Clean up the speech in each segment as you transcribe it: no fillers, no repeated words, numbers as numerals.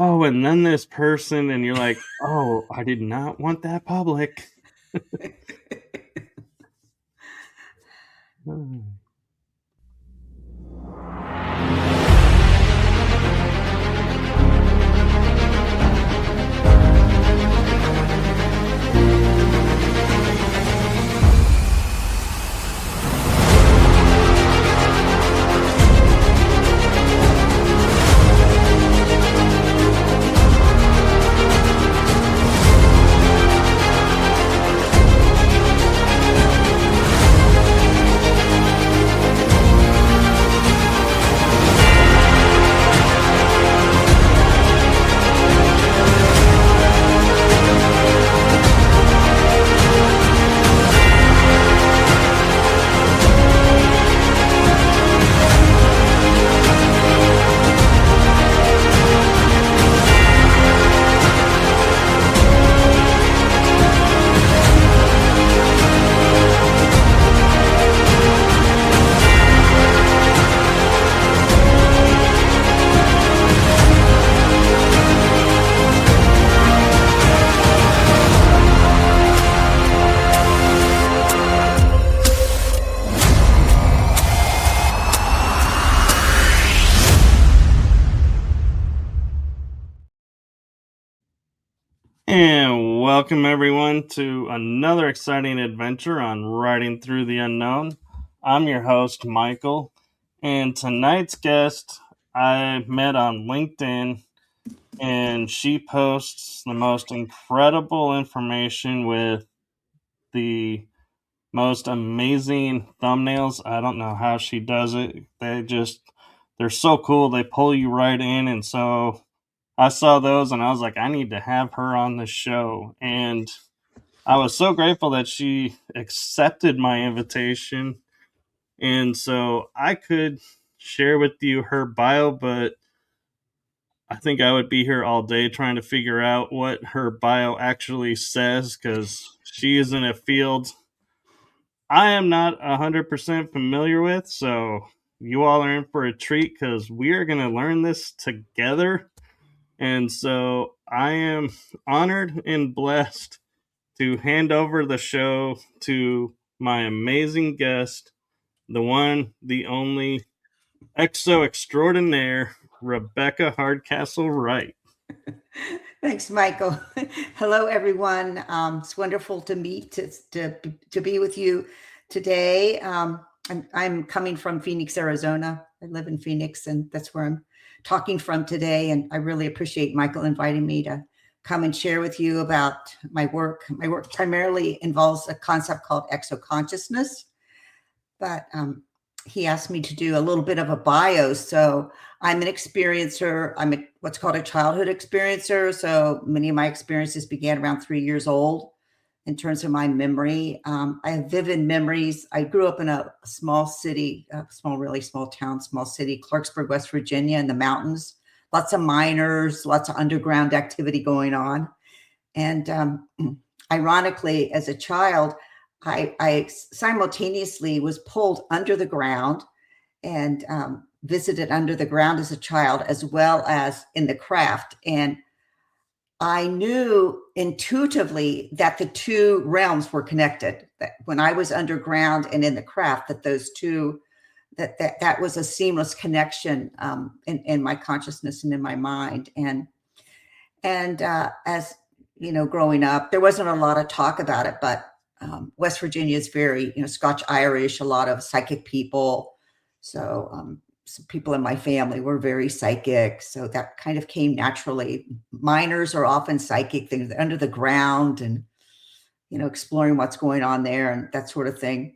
oh, and then this person, and you're like, oh, I did not want that public. And welcome everyone to another exciting adventure on Riding Through the Unknown. I'm your host, Michael, and tonight's guest I met on LinkedIn, and she posts the most incredible information with the most amazing thumbnails. I don't know how she does it. They're so cool. They pull you right in, and so I saw those and I was like, I need to have her on the show. And I was so grateful that she accepted my invitation. And so I could share with you her bio, but I think I would be here all day trying to figure out what her bio actually says, because she is in a field I am not 100% familiar with. So you all are in for a treat, because we are going to learn this together. And so I am honored and blessed to hand over the show to my amazing guest, the one, the only, exo extraordinaire, Rebecca Hardcastle Wright. Thanks, Michael. Hello, everyone. It's wonderful to meet, to be with you today. I'm coming from Phoenix, Arizona. I live in Phoenix, and that's where I'm talking from today. And I really appreciate Michael inviting me to come and share with you about my work. My work primarily involves a concept called exoconsciousness, but he asked me to do a little bit of a bio. So I'm an experiencer. I'm what's called a childhood experiencer. So many of my experiences began around 3 years old. In terms of my memory, I have vivid memories. I grew up in a small city, really small town, small city, Clarksburg, West Virginia, in the mountains. Lots of miners, lots of underground activity going on. And ironically, as a child, I simultaneously was pulled under the ground and visited under the ground as a child, as well as in the craft. And I knew intuitively that the two realms were connected, that when I was underground and in the craft, that those two, that was a seamless connection in my consciousness and in my mind. And as you know, growing up, there wasn't a lot of talk about it, but West Virginia is very, Scotch Irish, a lot of psychic people. So some people in my family were very psychic. So that kind of came naturally. Miners are often psychic, things under the ground and, exploring what's going on there and that sort of thing.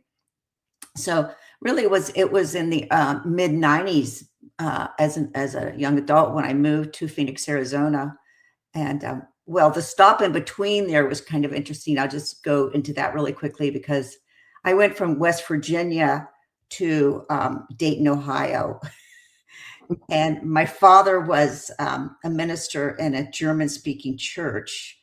So really it was in the mid 90s as a young adult when I moved to Phoenix, Arizona. And well, the stop in between there was kind of interesting. I'll just go into that really quickly, because I went from West Virginia to Dayton, Ohio. And my father was a minister in a German-speaking church.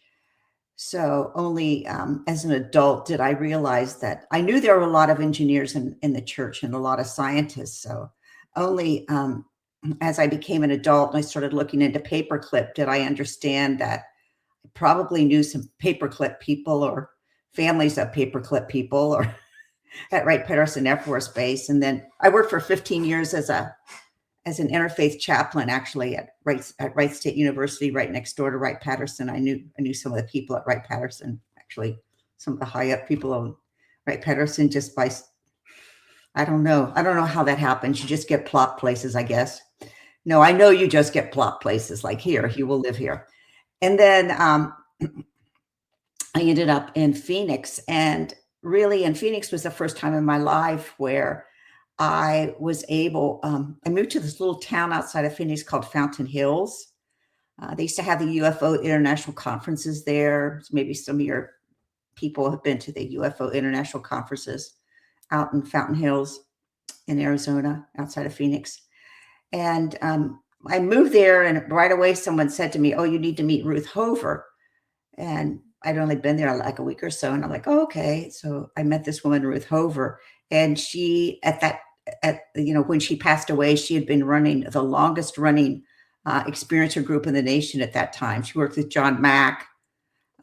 So only as an adult did I realize that I knew there were a lot of engineers in the church and a lot of scientists. So only as I became an adult and I started looking into paperclip, did I understand that I probably knew some paperclip people or families of paperclip people or at Wright-Patterson Air Force Base. And then I worked for 15 years as an interfaith chaplain, actually at Wright State University, right next door to Wright-Patterson. I knew some of the people at Wright-Patterson, actually some of the high up people on Wright-Patterson, just by, I don't know how that happens. You just get plopped places, I guess. No, I know you just get plopped places, like here, you will live here. And then I ended up in Phoenix, and really in Phoenix was the first time in my life where I was able, I moved to this little town outside of Phoenix called Fountain Hills. They used to have the UFO International Conferences there. So maybe some of your people have been to the UFO International Conferences out in Fountain Hills in Arizona, outside of Phoenix. And I moved there, and right away someone said to me, "Oh, you need to meet Ruth Hover." And I'd only been there like a week or so, and I'm like, "Oh, okay." So I met this woman, Ruth Hover, and she, when she passed away, she had been running the longest running experiencer group in the nation at that time. She worked with John Mack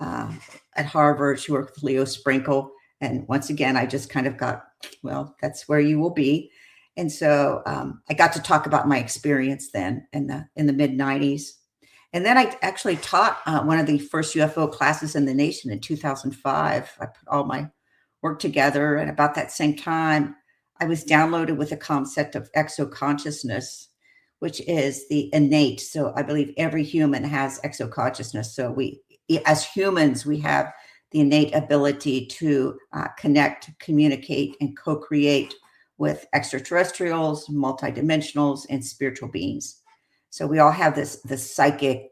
at Harvard. She worked with Leo Sprinkle. And once again, I just kind of got, well, that's where you will be. And so I got to talk about my experience then in the mid 90s. And then I actually taught one of the first UFO classes in the nation in 2005. I put all my work together. And about that same time, I was downloaded with a concept of exoconsciousness, which is the innate. So I believe every human has exoconsciousness. So as humans, we have the innate ability to connect, communicate, and co-create with extraterrestrials, multidimensionals, and spiritual beings. So we all have this psychic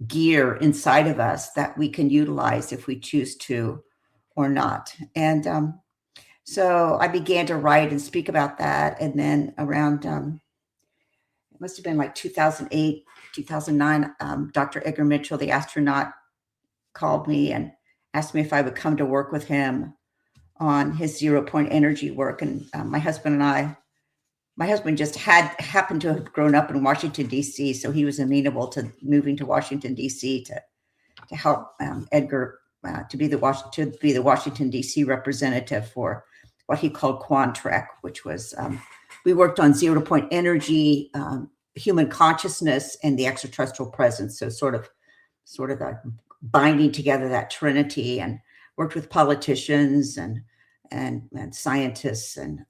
gear inside of us that we can utilize if we choose to or not. And so I began to write and speak about that. And then around, it must have been like 2008, 2009, Dr. Edgar Mitchell, the astronaut, called me and asked me if I would come to work with him on his 0-point energy work. And my husband just happened to have grown up in Washington, D.C., so he was amenable to moving to Washington, D.C. to help Edgar to be the Washington, D.C. representative for what he called Quantrek, which was we worked on 0-point energy, human consciousness, and the extraterrestrial presence. So sort of the binding together that trinity, and worked with politicians and scientists and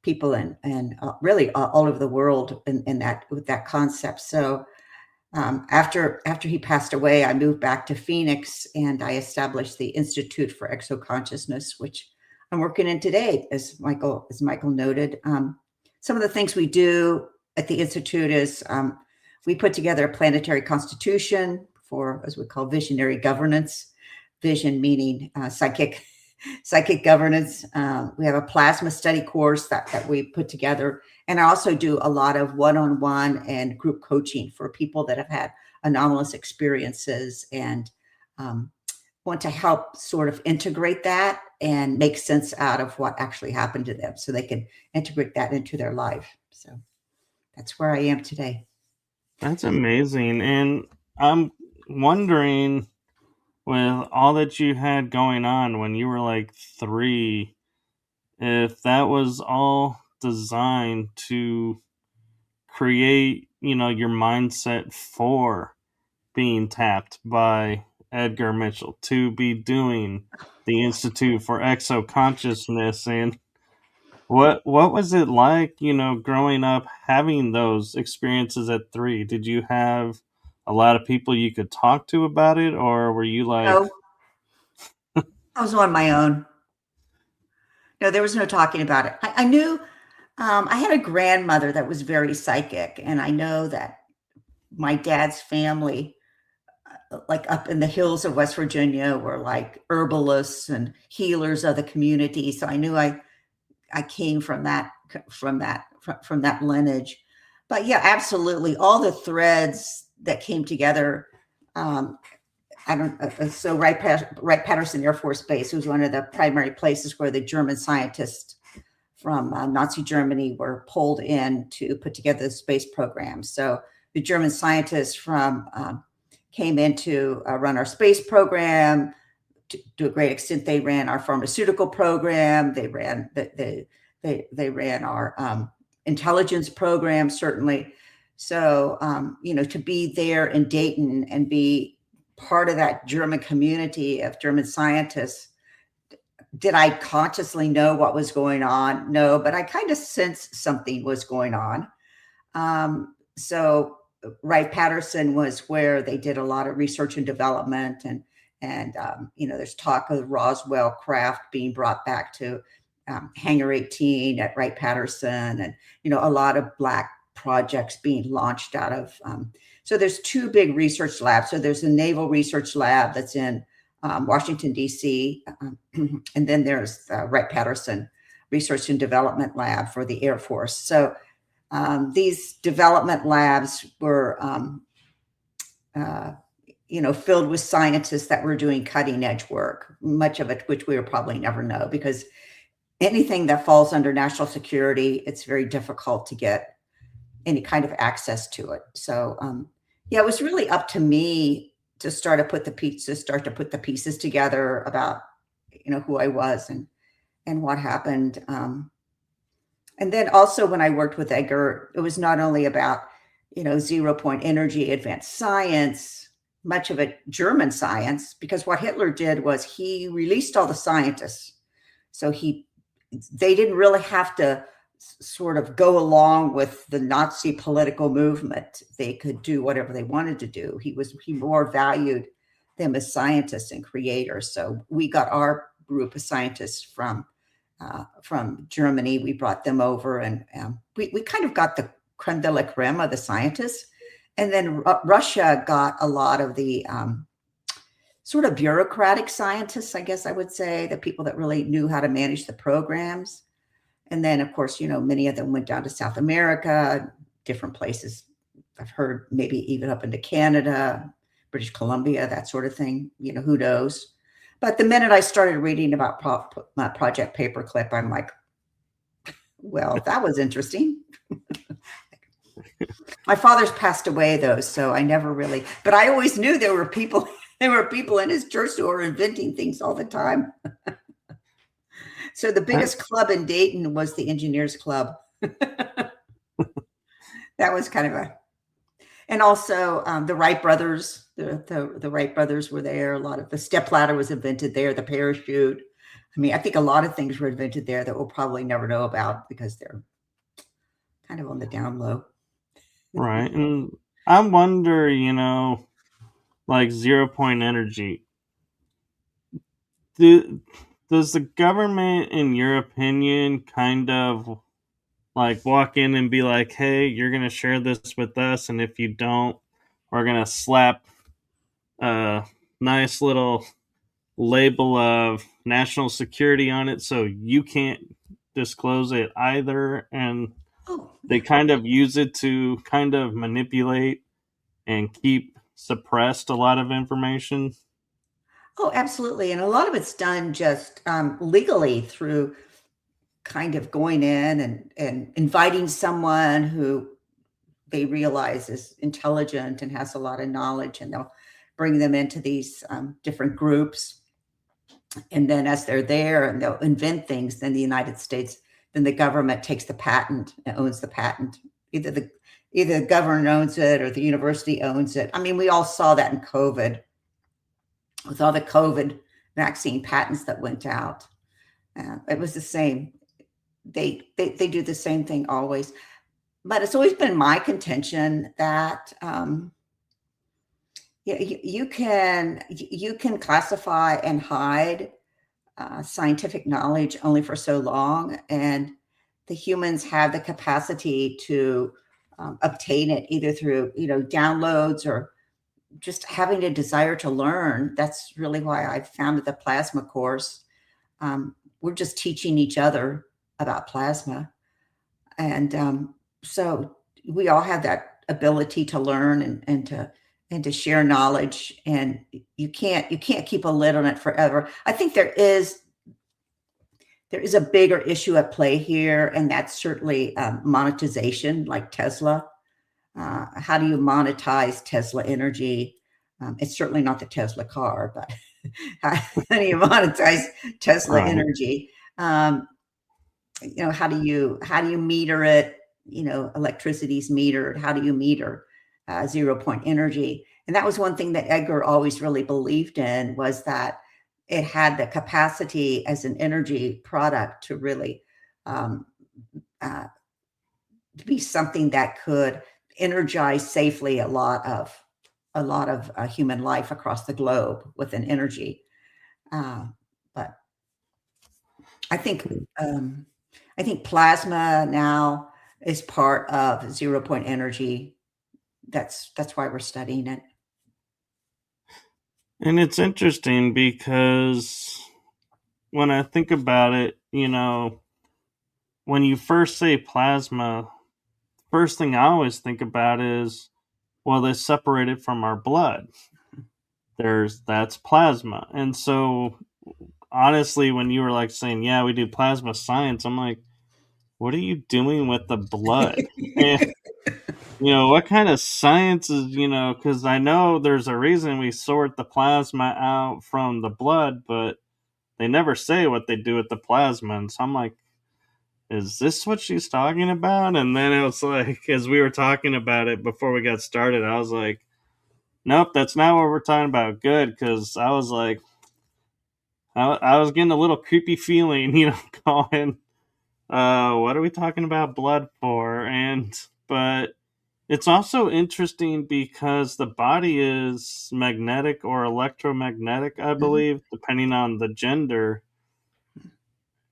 people and really all over the world in that with that concept. So after he passed away, I moved back to Phoenix and I established the Institute for Exoconsciousness, which I'm working in today, as Michael noted. Some of the things we do at the Institute is we put together a planetary constitution for, as we call, visionary governance. Vision meaning psychic governance. We have a plasma study course that we put together. And I also do a lot of one-on-one and group coaching for people that have had anomalous experiences and want to help sort of integrate that and make sense out of what actually happened to them so they can integrate that into their life. So that's where I am today. That's amazing. And I'm wondering, with all that you had going on when you were like 3, if that was all designed to create, your mindset for being tapped by Edgar Mitchell to be doing the Institute for Exoconsciousness. And what was it like, growing up, having those experiences at 3? Did you have a lot of people you could talk to about it, or were you like... No, I was on my own. No, there was no talking about it. I knew I had a grandmother that was very psychic, and I know that my dad's family, like up in the hills of West Virginia, were like herbalists and healers of the community. So I knew I came from that lineage. But yeah, absolutely, all the threads that came together. So Wright-Patterson Air Force Base was one of the primary places where the German scientists Nazi Germany were pulled in to put together the space program. So the German scientists came in to run our space program. To a great extent, they ran our pharmaceutical program. They ran they ran our intelligence program, certainly. So to be there in Dayton and be part of that German community of German scientists. Did I consciously know what was going on? No, but I kind of sensed something was going on. So Wright-Patterson was where they did a lot of research and development, and there's talk of Roswell craft being brought back to Hangar 18 at Wright-Patterson, and a lot of Black projects being launched out of. So there's two big research labs. So there's a Naval Research Lab that's in Washington, D.C., and then there's the Wright-Patterson Research and Development Lab for the Air Force. So these development labs were, filled with scientists that were doing cutting edge work, much of it which we will probably never know, because anything that falls under national security, it's very difficult to get any kind of access to it. So it was really up to me to start to put the pieces together about who I was and what happened. And then also when I worked with Edgar, it was not only about 0 point energy, advanced science, much of it German science, because what Hitler did was he released all the scientists. So they didn't really have to sort of go along with the Nazi political movement. They could do whatever they wanted to do. He more valued them as scientists and creators. So we got our group of scientists from Germany. We brought them over, and we kind of got the creme de la creme of the scientists. And then Russia got a lot of the sort of bureaucratic scientists, I guess I would say, the people that really knew how to manage the programs. And then, of course, many of them went down to South America, different places. I've heard maybe even up into Canada, British Columbia, that sort of thing. Who knows? But the minute I started reading about Project Paperclip, I'm like, well, that was interesting. My father's passed away, though, so I never really. But I always knew there were people in his church who were inventing things all the time. So the biggest club in Dayton was the Engineers Club. That was kind of and also the Wright brothers, the Wright brothers were there. A lot of the stepladder was invented there, the parachute. I mean, I think a lot of things were invented there that we'll probably never know about because they're kind of on the down low. Right. And I wonder, like 0 point energy. Does the government, in your opinion, kind of like walk in and be like, hey, you're going to share this with us, and if you don't, we're going to slap a nice little label of national security on it so you can't disclose it either? And they kind of use it to kind of manipulate and keep suppressed a lot of information. Oh, absolutely. And a lot of it's done just legally through kind of going in and inviting someone who they realize is intelligent and has a lot of knowledge, and they'll bring them into these different groups. And then as they're there and they'll invent things, then the United States, then the government takes the patent and owns the patent. Either the government owns it or the university owns it. I mean, we all saw that in COVID with all the COVID vaccine patents that went out. It was the same. They do the same thing always. But it's always been my contention that you can classify and hide scientific knowledge only for so long, and the humans have the capacity to obtain it either through downloads or just having a desire to learn. That's really why I founded the plasma course. We're just teaching each other about plasma, and so we all have that ability to learn and to share knowledge, and you can't keep a lid on it forever. I think there is there is a bigger issue at play here, and that's certainly monetization, like Tesla. How do you monetize Tesla energy? It's certainly not the Tesla car, but how do you monetize Tesla Right. energy? How do you meter it? Electricity's metered. How do you meter 0 point energy? And that was one thing that Edgar always really believed in, was that it had the capacity as an energy product to really be something that could energize safely a lot of human life across the globe with an energy. But I think plasma now is part of 0 point energy. That's why we're studying it. And it's interesting because when I think about it, when you first say plasma, first thing I always think about is, well, they separate it from our blood. That's plasma. And so honestly, when you were like saying, yeah, we do plasma science, I'm like, what are you doing with the blood? And what kind of science is, because I know there's a reason we sort the plasma out from the blood, but they never say what they do with the plasma. And so I'm like, is this what she's talking about? And then it was like, as we were talking about it before we got started, I was like, nope, that's not what we're talking about. Good, because I was like, I was getting a little creepy feeling, going, what are we talking about blood for? But it's also interesting because the body is magnetic or electromagnetic, I believe, depending on the gender.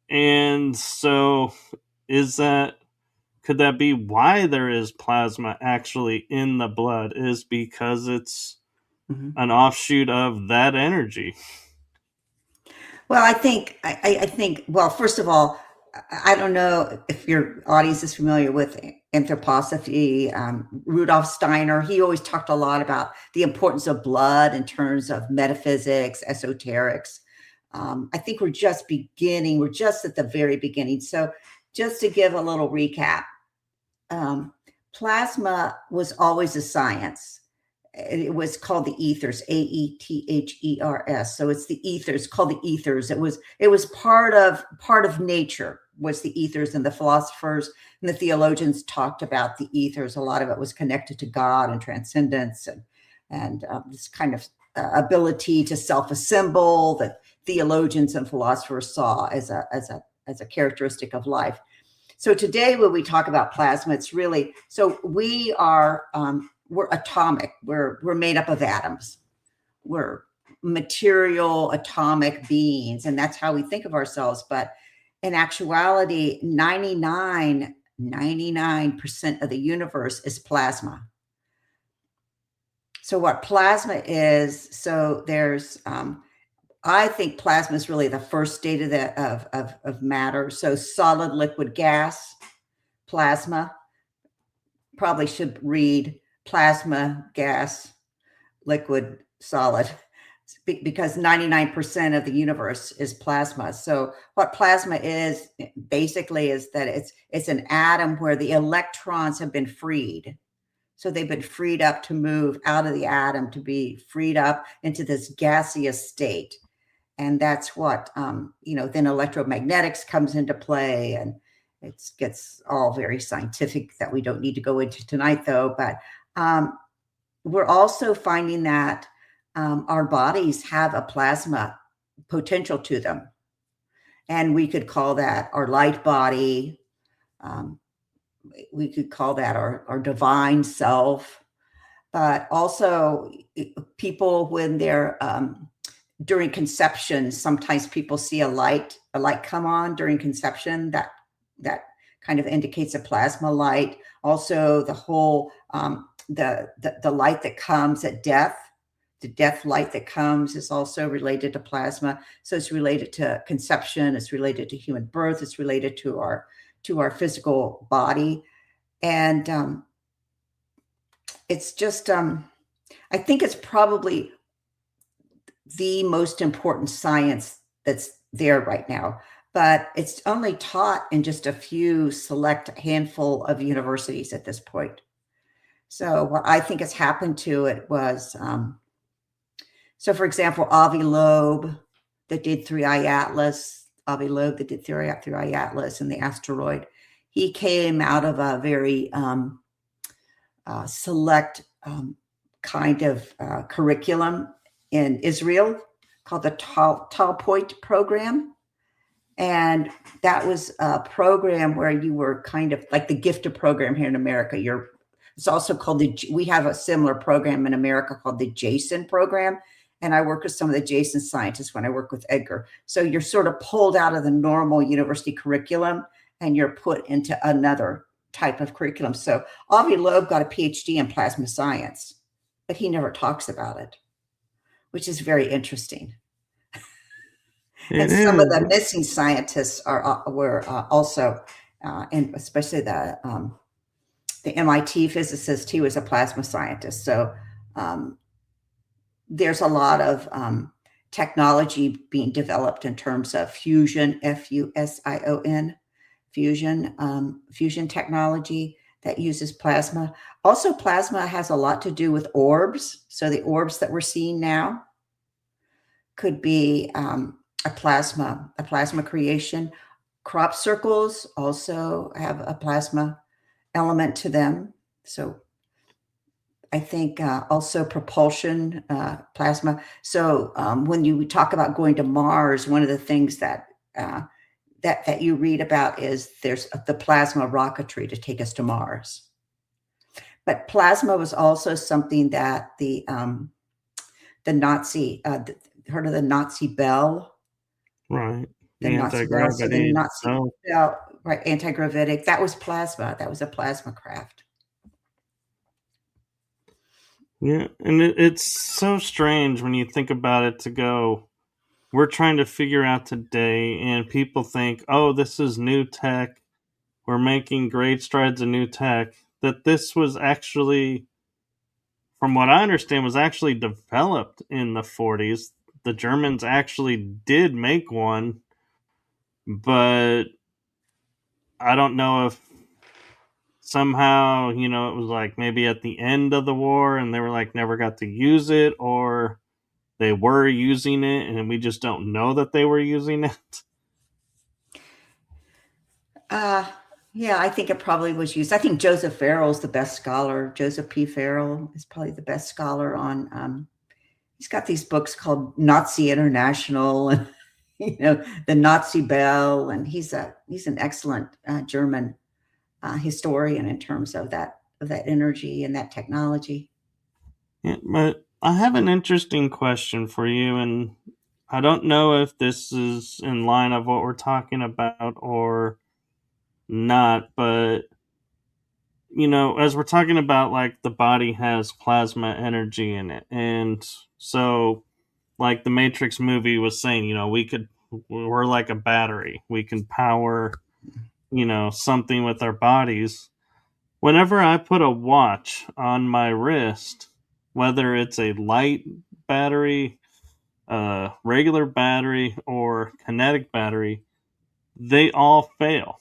And so could that be why there is plasma actually in the blood, is because it's an offshoot of that energy? Well, I think, well, first of all, I don't know if your audience is familiar with anthroposophy. Rudolf Steiner, he always talked a lot about the importance of blood in terms of metaphysics, esoterics. I think we're just beginning. We're just at the very beginning. So just to give a little recap, plasma was always a science. It was called the ethers, AETHERS. So it's the ethers, called the ethers. It was part of nature, was the ethers, and the philosophers and the theologians talked about the ethers. A lot of it was connected to God and transcendence, and this kind of ability to self-assemble that theologians and philosophers saw as a characteristic of life. So today, when we talk about plasma, it's really, so we are we're atomic. We're made up of atoms. We're material atomic beings, and that's how we think of ourselves. But in actuality, 99% of the universe is plasma. So what plasma is, so there's, I think plasma is really the first state of matter. So solid, liquid, gas, plasma. Probably should read plasma, gas, liquid, solid, because 99% of the universe is plasma. So what plasma is basically is that it's an atom where the electrons have been freed. So they've been freed up to move out of the atom, to be freed up into this gaseous state. And that's what, then electromagnetics comes into play, and it gets all very scientific that we don't need to go into tonight, though. But we're also finding that our bodies have a plasma potential to them. And we could call that our light body. We could call that our divine self. But also people, when they're during conception, sometimes people see a light come on during conception. That kind of indicates a plasma light. Also, the whole the light that comes at death, the death light that comes, is also related to plasma. So it's related to conception. It's related to human birth. It's related to our physical body, and it's just I think it's probably the most important science that's there right now. but it's only taught in just a few select handful of universities at this point. So what I think has happened to it was, so for example, Avi Loeb that did Three Eye Atlas, Avi Loeb that did Three Eye Atlas and the asteroid, he came out of a very select kind of curriculum in Israel called the Talpoit program. And that was a program where you were kind of like the gifted program here in America. It's also called we have a similar program in America called the Jason program. And I work with some of the Jason scientists when I work with Edgar. So you're sort of pulled out of the normal university curriculum and you're put into another type of curriculum. So Avi Loeb got a PhD in plasma science, but he never talks about it, which is very interesting. And some of the missing scientists were also, and especially the MIT physicist, he was a plasma scientist. So there's a lot of technology being developed in terms of fusion, Fusion, fusion technology that uses plasma. Also, plasma has a lot to do with orbs. So the orbs that we're seeing now could be a plasma creation. Crop circles also have a plasma element to them. So I think also propulsion, plasma. So when you talk about going to Mars, one of the things that that you read about is there's the plasma rocketry to take us to Mars. But plasma was also something that the Nazi, heard of the Nazi bell? Right. The Nazi bell. So the Nazi bell, right? Anti-gravitic. That was plasma. That was a plasma craft. Yeah, and it's so strange when you think about it to go, we're trying to figure out today, and people think, oh, this is new tech. We're making great strides in new tech. That this was actually, from what I understand, was actually developed in the 40s. The Germans actually did make one, but I don't know if somehow, it was like maybe at the end of the war and they were like never got to use it, or they were using it and we just don't know that they were using it. Yeah, I think it probably was used. I think Joseph Farrell's the best scholar. Joseph P. Farrell is probably the best scholar on, he's got these books called Nazi International and, the Nazi Bell. And he's an excellent German historian in terms of that energy and that technology. Yeah, but I have an interesting question for you, and I don't know if this is in line of what we're talking about or not, but as we're talking about, like, the body has plasma energy in it, and so, like the Matrix movie was saying, we're like a battery. We can power, something with our bodies. Whenever I put a watch on my wrist, whether it's a light battery, regular battery, or kinetic battery, they all fail.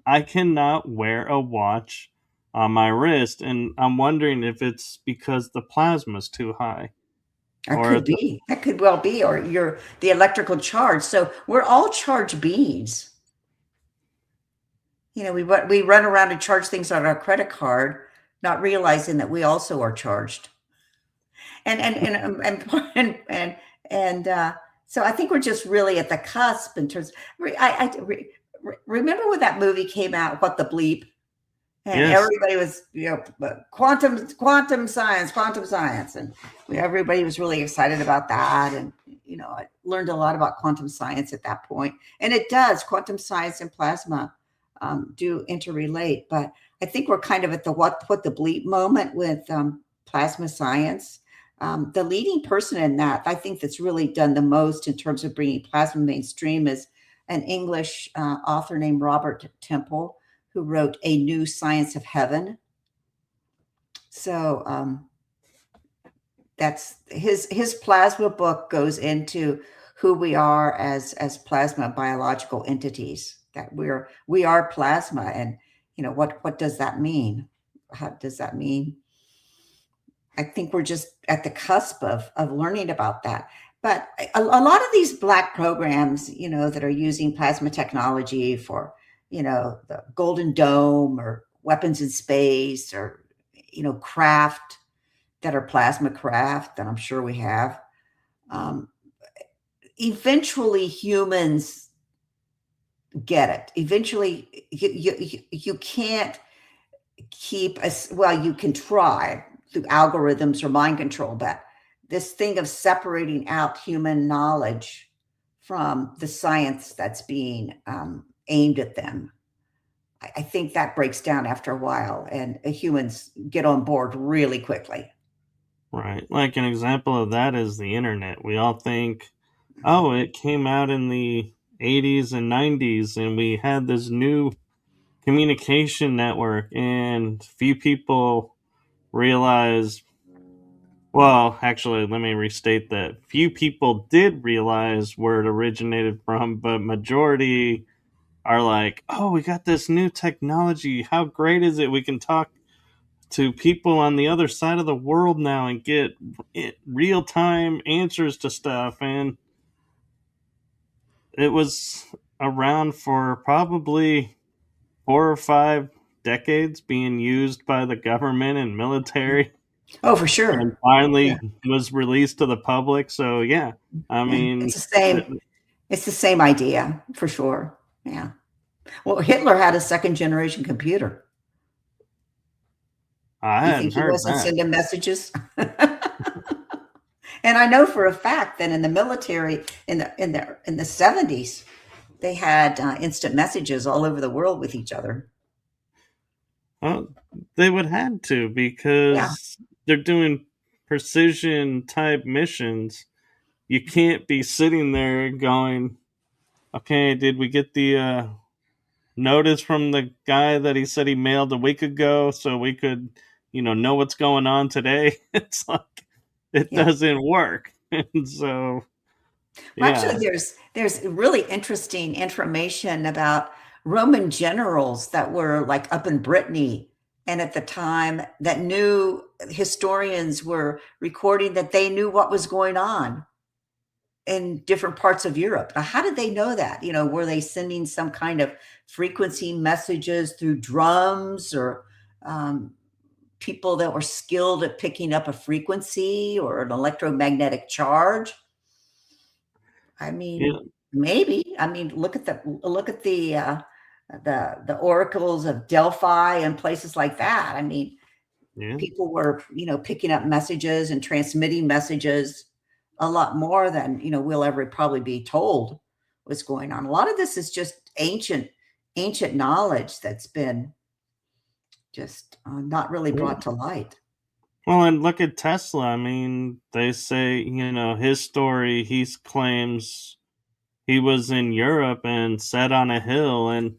I cannot wear a watch on my wrist, and I'm wondering if it's because the plasma's too high. That could be. That could well be, or the electrical charge. So we're all charged beings. We run around and charge things on our credit card, not realizing that we also are charged. And so I think we're just really at the cusp in terms. I remember when that movie came out, What the Bleep, and yes, everybody was quantum science, and everybody was really excited about that. And I learned a lot about quantum science at that point, and it does. Quantum science and plasma do interrelate, but I think we're kind of at the what the bleep moment with plasma science. The leading person in that, I think, that's really done the most in terms of bringing plasma mainstream is an English author named Robert Temple, who wrote A New Science of Heaven. So that's his plasma book goes into who we are as plasma biological entities. That we are plasma, and what does that mean? How does that mean? I think we're just at the cusp of learning about that. But a lot of these Black programs, that are using plasma technology for, the Golden Dome or weapons in space or, craft that are plasma craft that I'm sure we have. Um, Eventually, humans get it. Eventually, you can't keep us, well, you can try through algorithms or mind control, but this thing of separating out human knowledge from the science that's being aimed at them, I think that breaks down after a while, and humans get on board really quickly. Right. Like an example of that is the internet. We all think, Mhm. oh, it came out in the 80s and 90s, and we had this new communication network, and few people realize. Well, actually, let me restate that. Few people did realize where it originated from, but majority are like, oh, we got this new technology. How great is it? We can talk to people on the other side of the world now and get real time answers to stuff. And it was around for probably 4 or 5 decades being used by the government and military, Oh, for and sure. Yeah, finally was released to the public. So, yeah, I yeah. mean, It's the same. It's the same idea for sure. Yeah. Well, Hitler had a second generation computer. I You hadn't think he heard wasn't that. sending messages? And I know for a fact that in the military, in the 70s, they had instant messages all over the world with each other. Well, they would have to Yeah, because they're doing precision type missions. You can't be sitting there going, okay, did we get the notice from the guy that he said he mailed a week ago so we could, know what's going on today? It's like it yeah. doesn't work. And so, Well, yeah. actually, there's really interesting information about Roman generals that were like up in Brittany, and at the time that knew historians were recording that they knew what was going on in different parts of Europe. Now, how did they know that? Were they sending some kind of frequency messages through drums or um, people that were skilled at picking up a frequency or an electromagnetic charge? I Yeah. mean, maybe. I mean, look at the oracles of Delphi and places like that. I mean, Yeah. people were, picking up messages and transmitting messages a lot more than, we'll ever probably be told what's going on. A lot of this is just ancient knowledge that's been just not really Yeah. brought to light. Well, and look at Tesla. I mean, they say, his story, he claims he was in Europe and sat on a hill and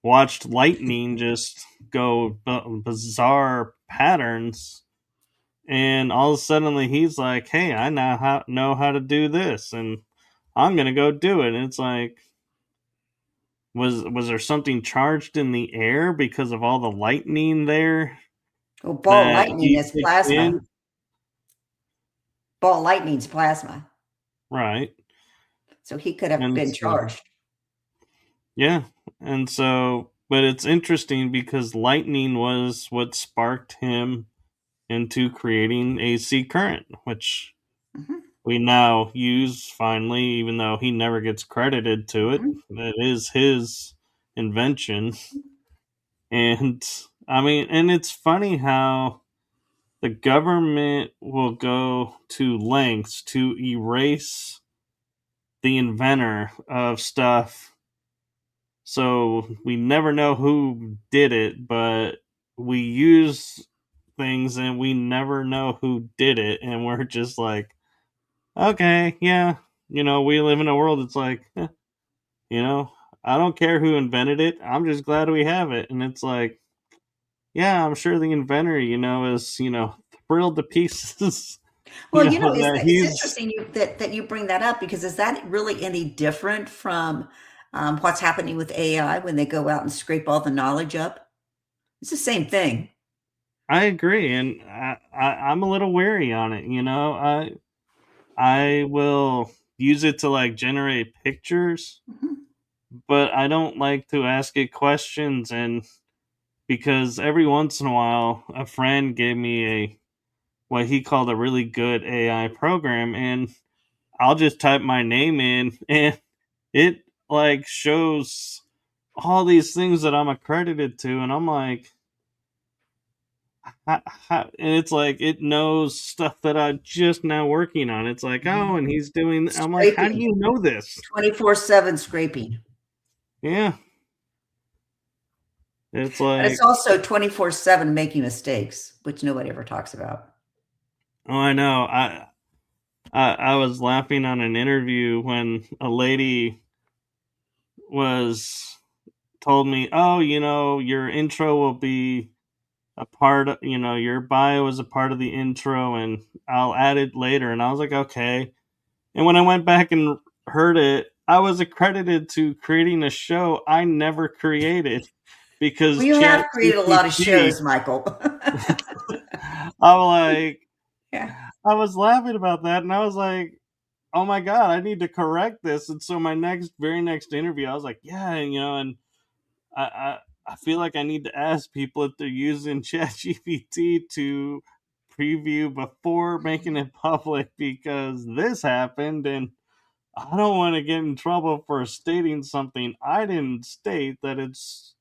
watched lightning just go bizarre patterns. And all of a sudden, he's like, hey, I now know how to do this. And I'm going to go do it. And it's like, was there something charged in the air because of all the lightning there Well, ball that lightning he is kicked in? plasma. Ball lightning's plasma. Right. So he could have And been so, charged. yeah. And so, but it's interesting because lightning was what sparked him into creating AC current, which Mhm, we now use finally, even though he never gets credited to it. mhm. It is his invention. And I mean, and it's funny how the government will go to lengths to erase the inventor of stuff. So we never know who did it, but we use things and we never know who did it. And we're just like, okay, yeah, we live in a world that's like, you know, I don't care who invented it. I'm just glad we have it. And it's like, yeah, I'm sure the inventor, is, thrilled to pieces. Well, you know, that it's he's. interesting that you bring that up because is that really any different from what's happening with AI when they go out and scrape all the knowledge up? It's the same thing. I agree, and I'm a little wary on it. I will use it to like generate pictures, Mhm. but I don't like to ask it questions. And because every once in a while, a friend gave me a what he called a really good AI program, and I'll just type my name in, and it like shows all these things that I'm accredited to, and I'm like, and it's like it knows stuff that I'm just now working on. It's like, oh, and he's doing. I'm like, how do Scraping, you know this? 24/7 scraping. Yeah, it's But it's like, also 24/7 making mistakes, which nobody ever talks about. oh, I know. I was laughing on an interview when a lady was told me, oh, your intro will be a part of, your bio is a part of the intro, and I'll add it later. And I was like, okay. And when I went back and heard it, I was accredited to creating a show I never created Well, because you Chat have created a lot of GPT. shows, Michael. I'm like, Yeah. I was laughing about that, and I was like, oh my god, I need to correct this. And so my very next interview, I was like, yeah, and I, I I feel like I need to ask people if they're using ChatGPT to preview before making it public because this happened, and I don't want to get in trouble for stating something I didn't state that it's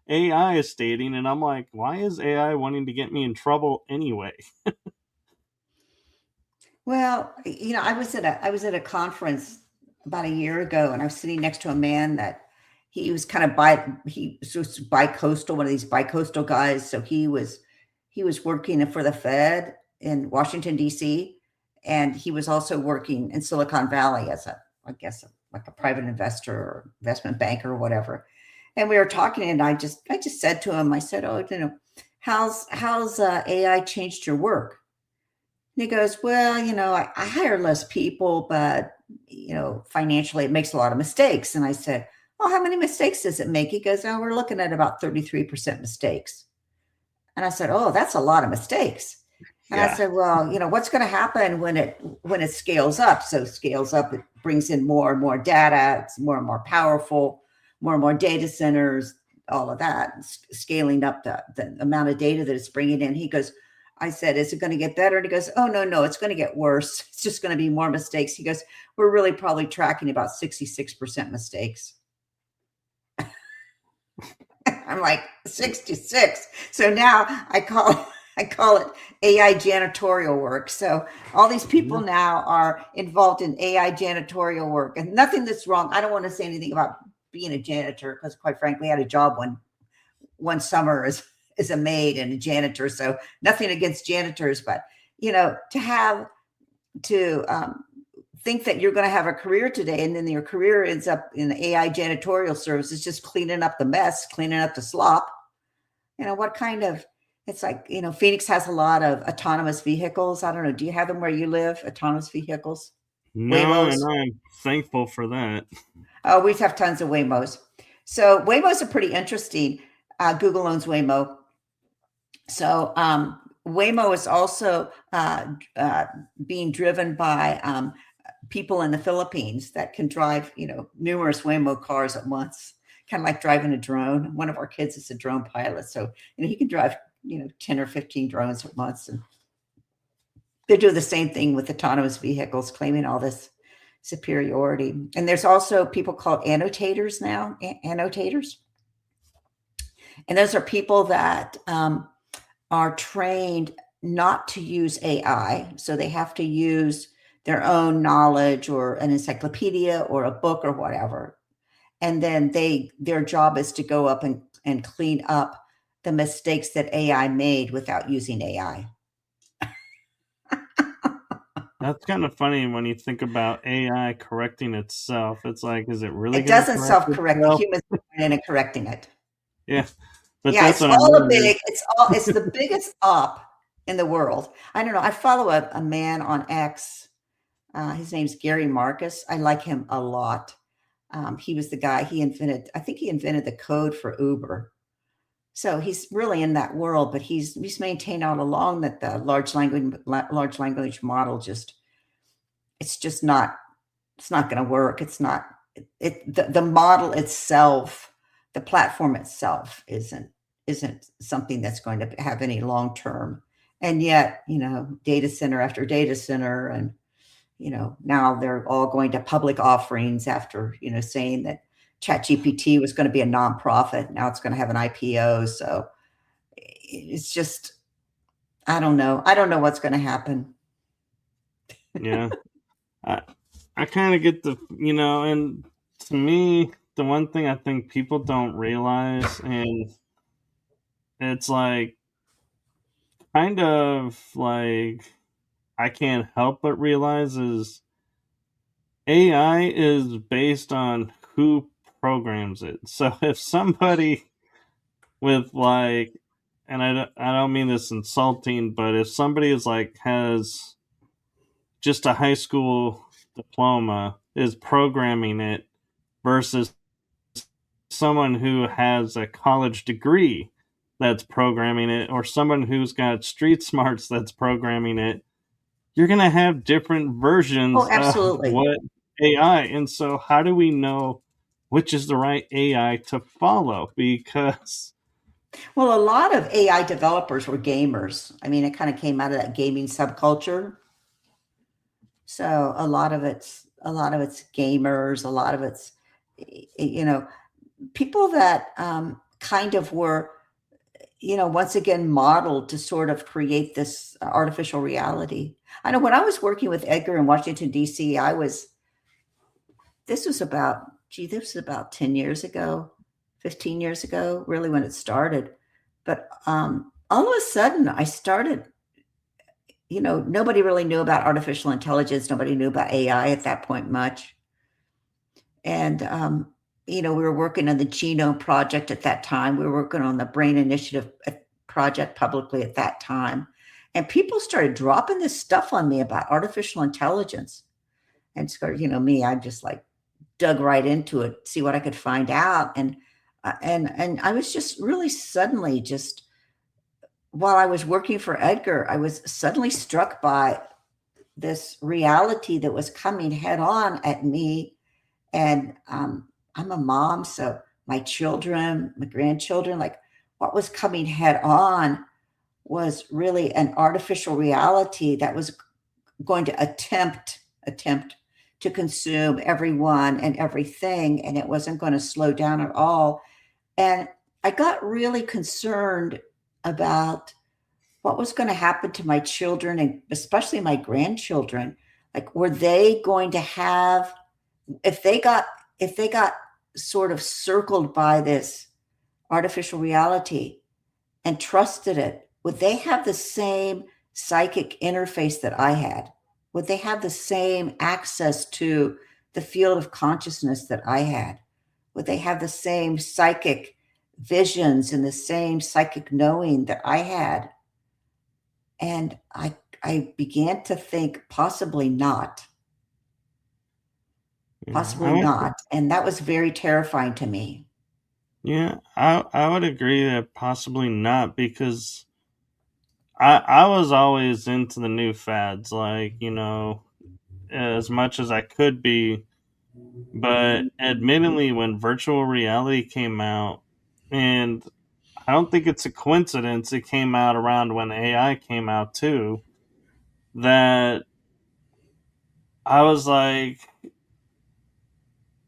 AI is stating, and I'm like, why is AI wanting to get me in trouble anyway? Well, I was at a conference about a year ago, and I was sitting next to a man that he was kind of he was bi-coastal, one of these bi-coastal guys. So he was working for the Fed in Washington D.C., and he was also working in Silicon Valley as I guess, like a private investor or investment banker or whatever. And we were talking, and I just said to him, I said, "Oh, how's AI changed your work?" And he goes, well, I hire less people, but, financially it makes a lot of mistakes. And I said, well, how many mistakes does it make? He goes, oh, we're looking at about 33% mistakes. And I said, oh, that's a lot of mistakes. And I Yeah. said, well, what's going to happen when it scales up? So scales up, it brings in more and more data. It's more and more powerful, more and more data centers, all of that, scaling up the amount of data that it's bringing in. He goes, I said, is it going to get better? And he goes, oh, no, it's going to get worse. It's just going to be more mistakes. He goes, we're really probably tracking about 66% mistakes. I'm like 66. So now I call it AI janitorial work. So all these people Yeah. now are involved in AI janitorial work, and nothing that's wrong. I don't want to say anything about being a janitor because, quite frankly, I had a job one summer as a maid and a janitor. So nothing against janitors, but to have to think that you're going to have a career today, and then your career ends up in AI janitorial services, just cleaning up the mess, cleaning up the slop. What kind of, it's like, Phoenix has a lot of autonomous vehicles. I don't know. Do you have them where you live? Autonomous vehicles? No, Waymos? and I'm thankful for that. Oh, we have tons of Waymos. So Waymos are pretty interesting. Google owns Waymo. So Waymo is also being driven by people in the Philippines that can drive, numerous Waymo cars at once, kind of like driving a drone. One of our kids is a drone pilot, so he can drive, 10 or 15 drones at once. And they do the same thing with autonomous vehicles, claiming all this superiority. And there's also people called annotators now, annotators, and those are people that are trained not to use AI. So they have to use their own knowledge or an encyclopedia or a book or whatever. And then their job is to go up and clean up the mistakes that AI made without using AI. That's kind of funny when you think about AI correcting itself. It's like, is it really It going to doesn't correct self-correct. The itself? humans are in and correcting it. Yeah, but Yeah, that's it's what I all a mean. big, it's the biggest op in the world. I don't know. I follow a man on X. His name's Gary Marcus. I like him a lot. He was the guy, I think he invented the code for Uber. So he's really in that world, but he's maintained all along that the large language model it's just not it's not going to work. It's not the model itself, the platform itself isn't something that's going to have any long term. And yet, data center after data center, and now they're all going to public offerings after saying that ChatGPT was going to be a nonprofit. Now it's going to have an IPO. So it's just, I don't know. I don't know what's going to happen. Yeah. I kind of get and to me, the one thing I think people don't realize, and it's like, kind of like, I can't help but realize, is AI is based on who programs it. So if somebody with like, and I don't mean this insulting, but if somebody has just a high school diploma is programming it versus someone who has a college degree that's programming it, or someone who's got street smarts that's programming it, you're going to have different Oh, versions of absolutely. what AI. And so, how do we know which is the right AI to follow? Because, Well, a lot of AI developers were gamers. I mean, it kind of came out of that gaming subculture. So a lot of it's gamers, a lot of it's people that kind of were once again modeled to sort of create this artificial reality. I know when I was working with Edgar in Washington D.C., this was about 10 years ago, 15 years ago, really, when it started. But all of a sudden I started, nobody really knew about artificial intelligence. Nobody knew about AI at that point much. And, we were working on the Genome Project at that time. We were working on the Brain Initiative project publicly at that time. And people started dropping this stuff on me about artificial intelligence. And so, me, I just like dug right into it, see what I could find out. And I was just really suddenly just while I was working for Edgar, I was suddenly struck by this reality that was coming head on at me. And I'm a mom, so my children, my grandchildren, like what was coming head on was really an artificial reality that was going to attempt to consume everyone and everything, and it wasn't going to slow down at all. And I got really concerned about what was going to happen to my children and especially my grandchildren. Like, were they going to have, if they got sort of circled by this artificial reality and trusted it, would they have the same psychic interface that I had? Would they have the same access to the field of consciousness that I had? Would they have the same psychic visions and the same psychic knowing that I had? And I began to think possibly not. yeah, Possibly not. And that was very terrifying to me. I would agree that possibly not, because I was always into the new fads, like, as much as I could be. But admittedly, when virtual reality came out, and I don't think it's a coincidence, it came out around when AI came out too, that I was like,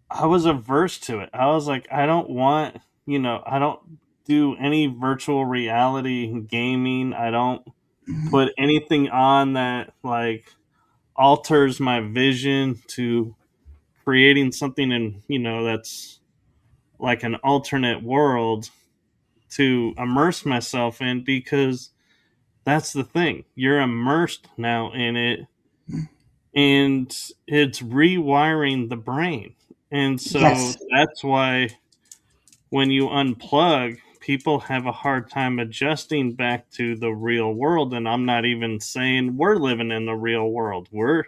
I was averse to it. I was like, I don't want, I don't do any virtual reality gaming. I don't Mhm. put anything on that like alters my vision to creating something that's like an alternate world to immerse myself in, because that's the thing. You're immersed now in it, and it's rewiring the brain. And so Yes. that's why when you unplug, people have a hard time adjusting back to the real world. And I'm not even saying we're living in the real world. We're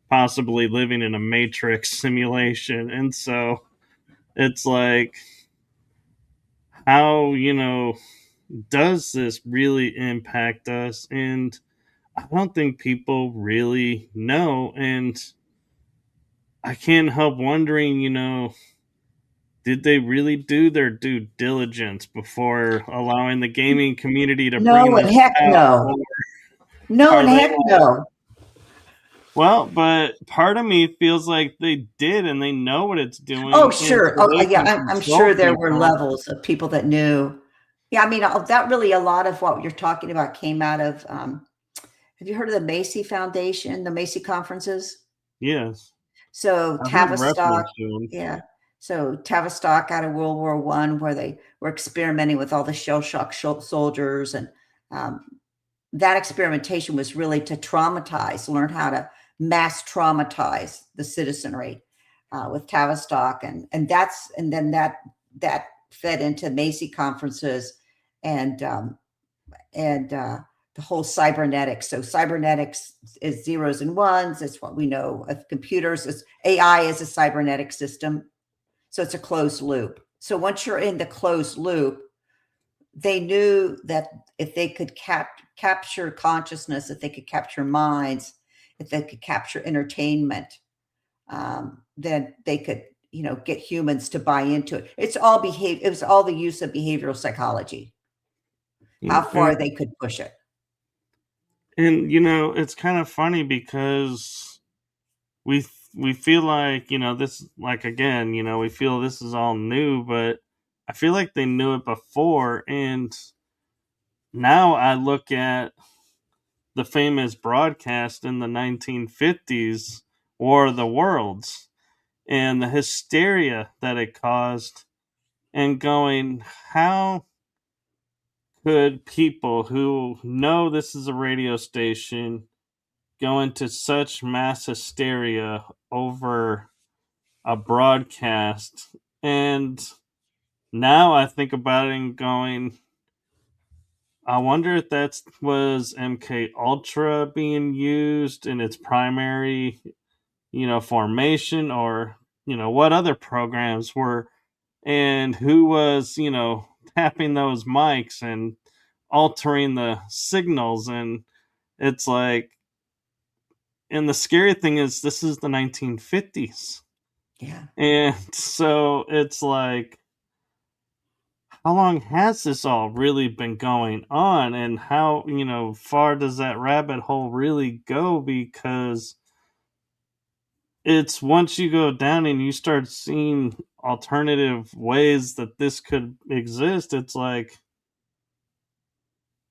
possibly living in a matrix simulation. And so it's like, how, does this really impact us? And I don't think people really know. And I can't help wondering, did they really do their due diligence before allowing the gaming community to bring No, and this heck out? no. Or No, are and they heck like, no. well, but part of me feels like they did and they know what it's Oh, doing, and sure. so they Okay, yeah, can I'm control sure there were people. levels of people that knew. Yeah, I mean, that really a lot of what you're talking about came out of. Have you heard of the Macy Foundation, the Macy conferences? Yes, So I've heard Tavistock, reference to them. yeah. So Tavistock out of World War One, where they were experimenting with all the shell shock soldiers, and um, that experimentation was really to traumatize, learn how to mass traumatize the citizenry with Tavistock, and then that fed into Macy conferences and the whole cybernetics. So cybernetics is zeros and ones. It's what we know of computers. It's AI is a cybernetic system. So it's a closed loop. So once you're in the closed loop, they knew that if they could capture consciousness, if they could capture minds, if they could capture entertainment, then they could, get humans to buy into it. It's all It was all the use of behavioral psychology, how far And they could push it. it's kind of funny because we we feel like, this, like, again, we feel this is all new, but I feel like they knew it before. And now I look at the famous broadcast in the 1950s, War of the Worlds, and the hysteria that it caused, and going, how could people who know this is a radio station go into such mass hysteria over a broadcast? And now I think about it and going, I wonder if that was MK Ultra being used in its primary, formation, or what other programs were, and who was, tapping those mics and altering the signals. And it's like, and the scary thing is, this is the 1950s. Yeah. And so it's like, how long has this all really been going on? And how, far does that rabbit hole really go? Because it's, once you go down and you start seeing alternative ways that this could exist, it's like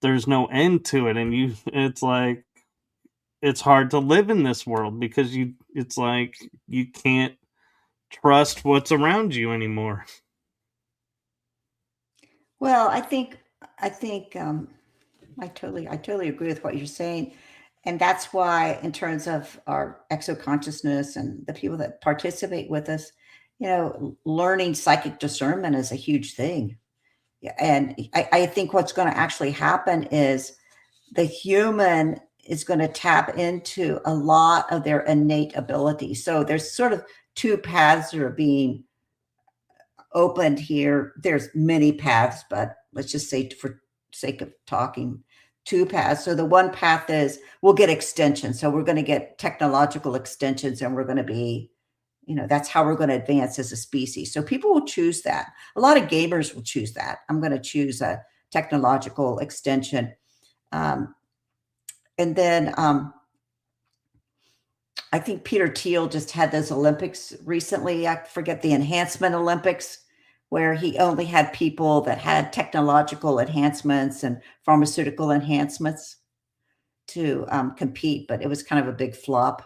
there's no end to it. And it's like, it's hard to live in this world because it's like you can't trust what's around you anymore. Well, I think I totally agree with what you're saying, and that's why, in terms of our exo consciousness and the people that participate with us, learning psychic discernment is a huge thing. Yeah, and I think what's going to actually happen is the human is going to tap into a lot of their innate abilities. So there's sort of two paths that are being opened here. There's many paths, but let's just say, for sake of talking, two paths. So the one path is we'll get extensions. So we're going to get technological extensions, and we're going to be, that's how we're going to advance as a species. So people will choose that. A lot of gamers will choose that. I'm going to choose a technological extension. And then I think Peter Thiel just had those Olympics recently. I forget, the enhancement Olympics, where he only had people that had technological enhancements and pharmaceutical enhancements to compete, but it was kind of a big flop,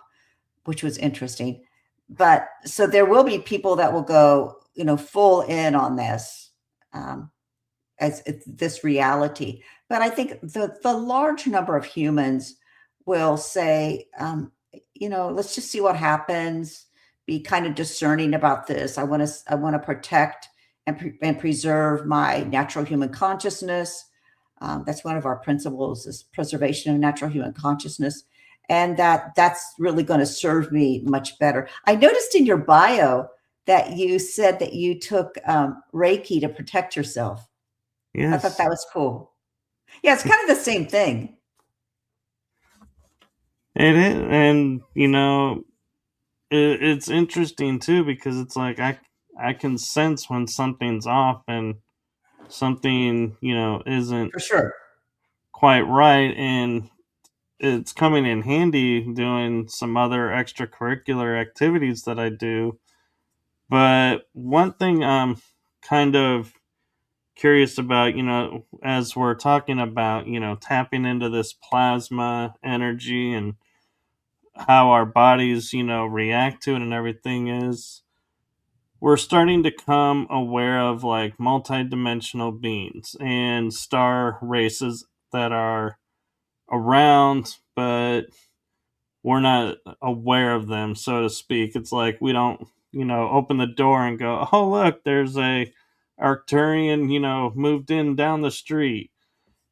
which was interesting. But so there will be people that will go, full in on this, as this reality. But I think the large number of humans will say, let's just see what happens. Be kind of discerning about this. I want to protect and preserve my natural human consciousness. That's one of our principles, is preservation of natural human consciousness. And that's really going to serve me much better. I noticed in your bio that you said that you took Reiki to protect yourself. I thought Yes, that was cool. Yeah, it's kind of the same thing. it is. And, it's interesting too, because it's like I can sense when something's off and something, isn't For sure. quite right. And it's coming in handy doing some other extracurricular activities that I do. But one thing I'm kind of curious about, as we're talking about, tapping into this plasma energy and how our bodies, react to it and everything, is we're starting to come aware of like multidimensional beings and star races that are around, but we're not aware of them, so to speak. It's like we don't, open the door and go, "Oh, look, there's a Arcturian, moved in down the street."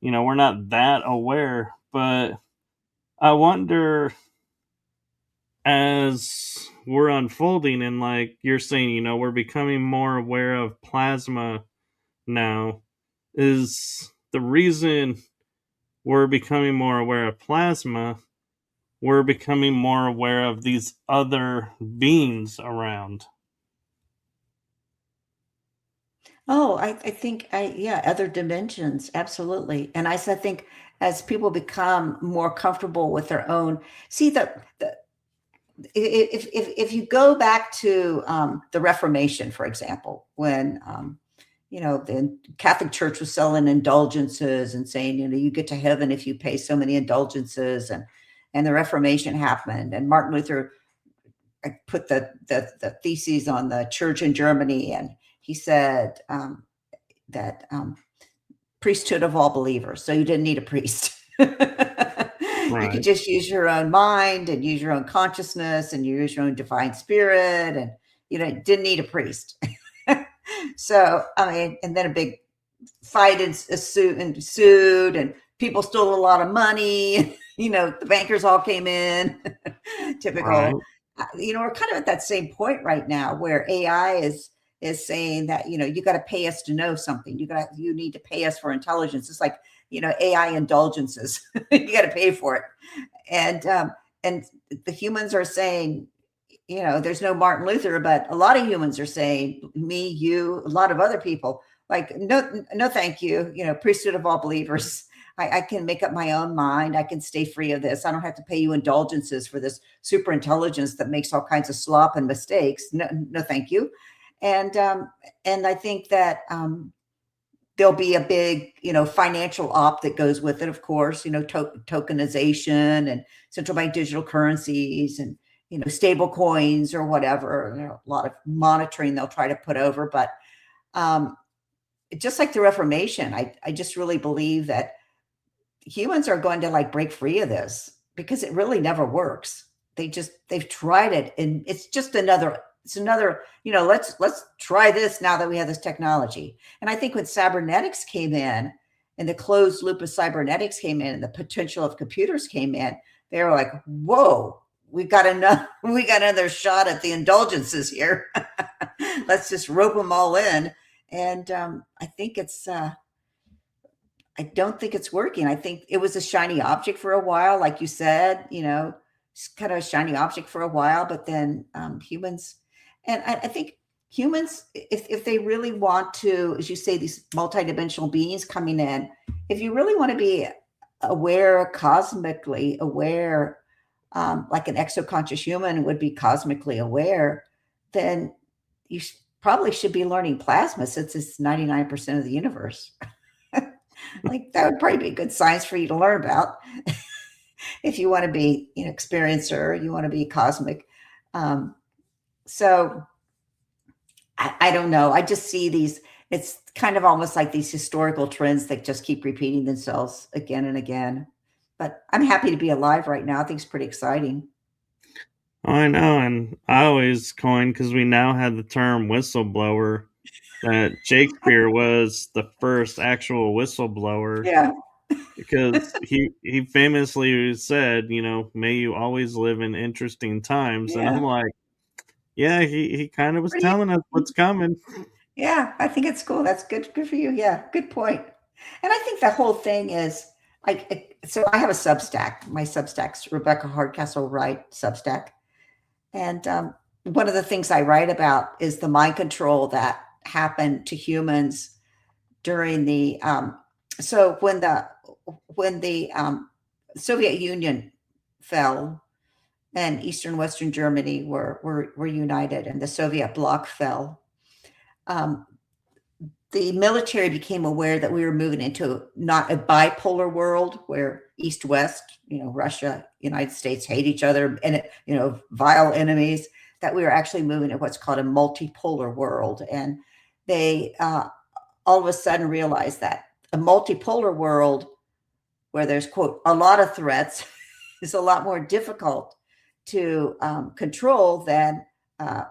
We're not that aware, but I wonder, as we're unfolding and like you're saying, we're becoming more aware of plasma now, is the reason we're becoming more aware of plasma, we're becoming more aware of these other beings around. Oh, I think yeah, other dimensions, absolutely. And I think as people become more comfortable with their own, see the if you go back to the Reformation, for example, when the Catholic Church was selling indulgences and saying, you get to heaven if you pay so many indulgences, and the Reformation happened, and Martin Luther put the theses on the church in Germany, and he said that priesthood of all believers. So you didn't need a priest. You could Right. just use your own mind and use your own consciousness and use your own divine spirit, and didn't need a priest. So I mean, and then a big fight ensued, and people stole a lot of money. The bankers all came in. Right. Typical. We're kind of at that same point right now where AI is saying that you got to pay us to know something. You need to pay us for intelligence. It's like AI indulgences. You got to pay for it, and the humans are saying, there's no Martin Luther, but a lot of humans are saying, me, you, a lot of other people, like, no, no, thank you. Priesthood of all believers. I can make up my own mind. I can stay free of this. I don't have to pay you indulgences for this super intelligence that makes all kinds of slop and mistakes. No, no, thank you. And I think that there'll be a big, financial op that goes with it, of course, tokenization and central bank digital currencies and, stable coins or whatever. A lot of monitoring they'll try to put over. But just like the Reformation, I just really believe that humans are going to like break free of this, because it really never works. They've tried it, and it's another, let's try this now that we have this technology. And I think when cybernetics came in, and the closed loop of cybernetics came in, and the potential of computers came in, they were like, whoa, we got another shot at the indulgences here. Let's just rope them all in. And I think I don't think it's working. I think it was a shiny object for a while, like you said, it's kind of a shiny object for a while, but then humans, and I think humans, if they really want to, as you say, these multidimensional beings coming in, if you really want to be aware, cosmically aware, like an exoconscious human would be cosmically aware, then you probably should be learning plasma, since it's 99% of the universe. Like, that would probably be good science for you to learn about if you want to be an experiencer, you want to be cosmic. Um, so I don't know. I just see these, it's kind of almost like these historical trends that just keep repeating themselves again and again. But I'm happy to be alive right now. I think it's pretty exciting. I know, and I always coined, because we now have the term whistleblower. that Shakespeare was the first actual whistleblower Yeah. because he famously said, may you always live in interesting times. And I'm Yeah. like, yeah, he kind of was What do telling us you? what's coming. Yeah, I think it's cool. That's good. Good for you. Yeah, good point. And I think the whole thing is like, so I have a Substack. My Substack's Rebecca Hardcastle Wright Substack. And one of the things I write about is the mind control that happened to humans during the, so when the Soviet Union fell and Eastern Western Germany were united and the Soviet bloc fell, um, the military became aware that we were moving into not a bipolar world where East West, Russia, United States hate each other and, vile enemies, that we were actually moving to what's called a multipolar world. And they all of a sudden realized that a multipolar world where there's, quote, a lot of threats is a lot more difficult to control than a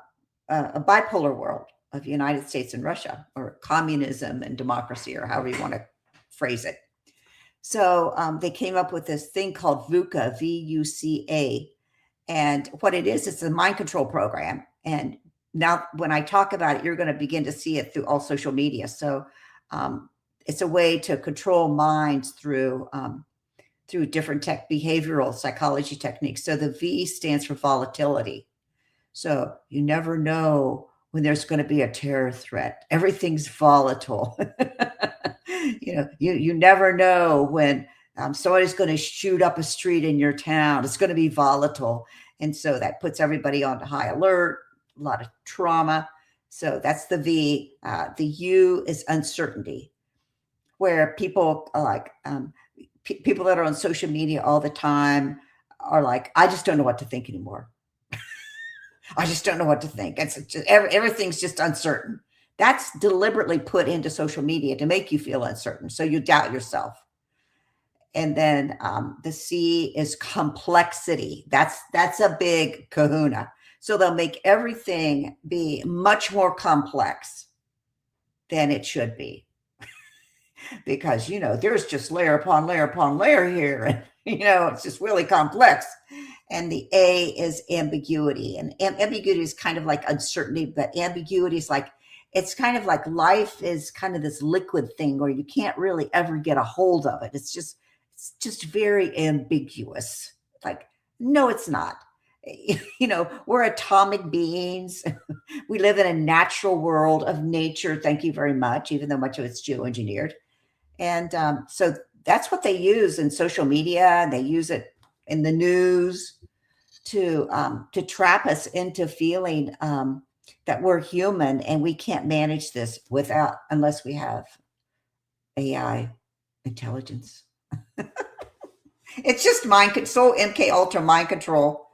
bipolar world of the United States and Russia, or communism and democracy, or however you want to phrase it. So they came up with this thing called VUCA, VUCA. And what it is, it's a mind control program. And now when I talk about it, you're going to begin to see it through all social media. So it's a way to control minds through different behavioral psychology techniques. So the V stands for volatility. So you never know when there's going to be a terror threat. Everything's volatile. You never know when somebody's going to shoot up a street in your town. It's going to be volatile. And so that puts everybody on high alert, a lot of trauma. So that's the V. The U is uncertainty, where people are like, people that are on social media all the time are like, I just don't know what to think anymore. I just don't know what to think. It's just, everything's just uncertain. That's deliberately put into social media to make you feel uncertain. So you doubt yourself. And then the C is complexity. That's a big kahuna. So they'll make everything be much more complex than it should be. Because, there's just layer upon layer upon layer here. And, it's just really complex. And the A is ambiguity. And ambiguity is kind of like uncertainty, but ambiguity is like, it's kind of like life is kind of this liquid thing where you can't really ever get a hold of it. It's just very ambiguous. Like, no, it's not. We're atomic beings. We live in a natural world of nature. Thank you very much, even though much of it's geoengineered. And so that's what they use in social media. They use it in the news to trap us into feeling that we're human and we can't manage this unless we have AI intelligence. It's just mind control, MK Ultra mind control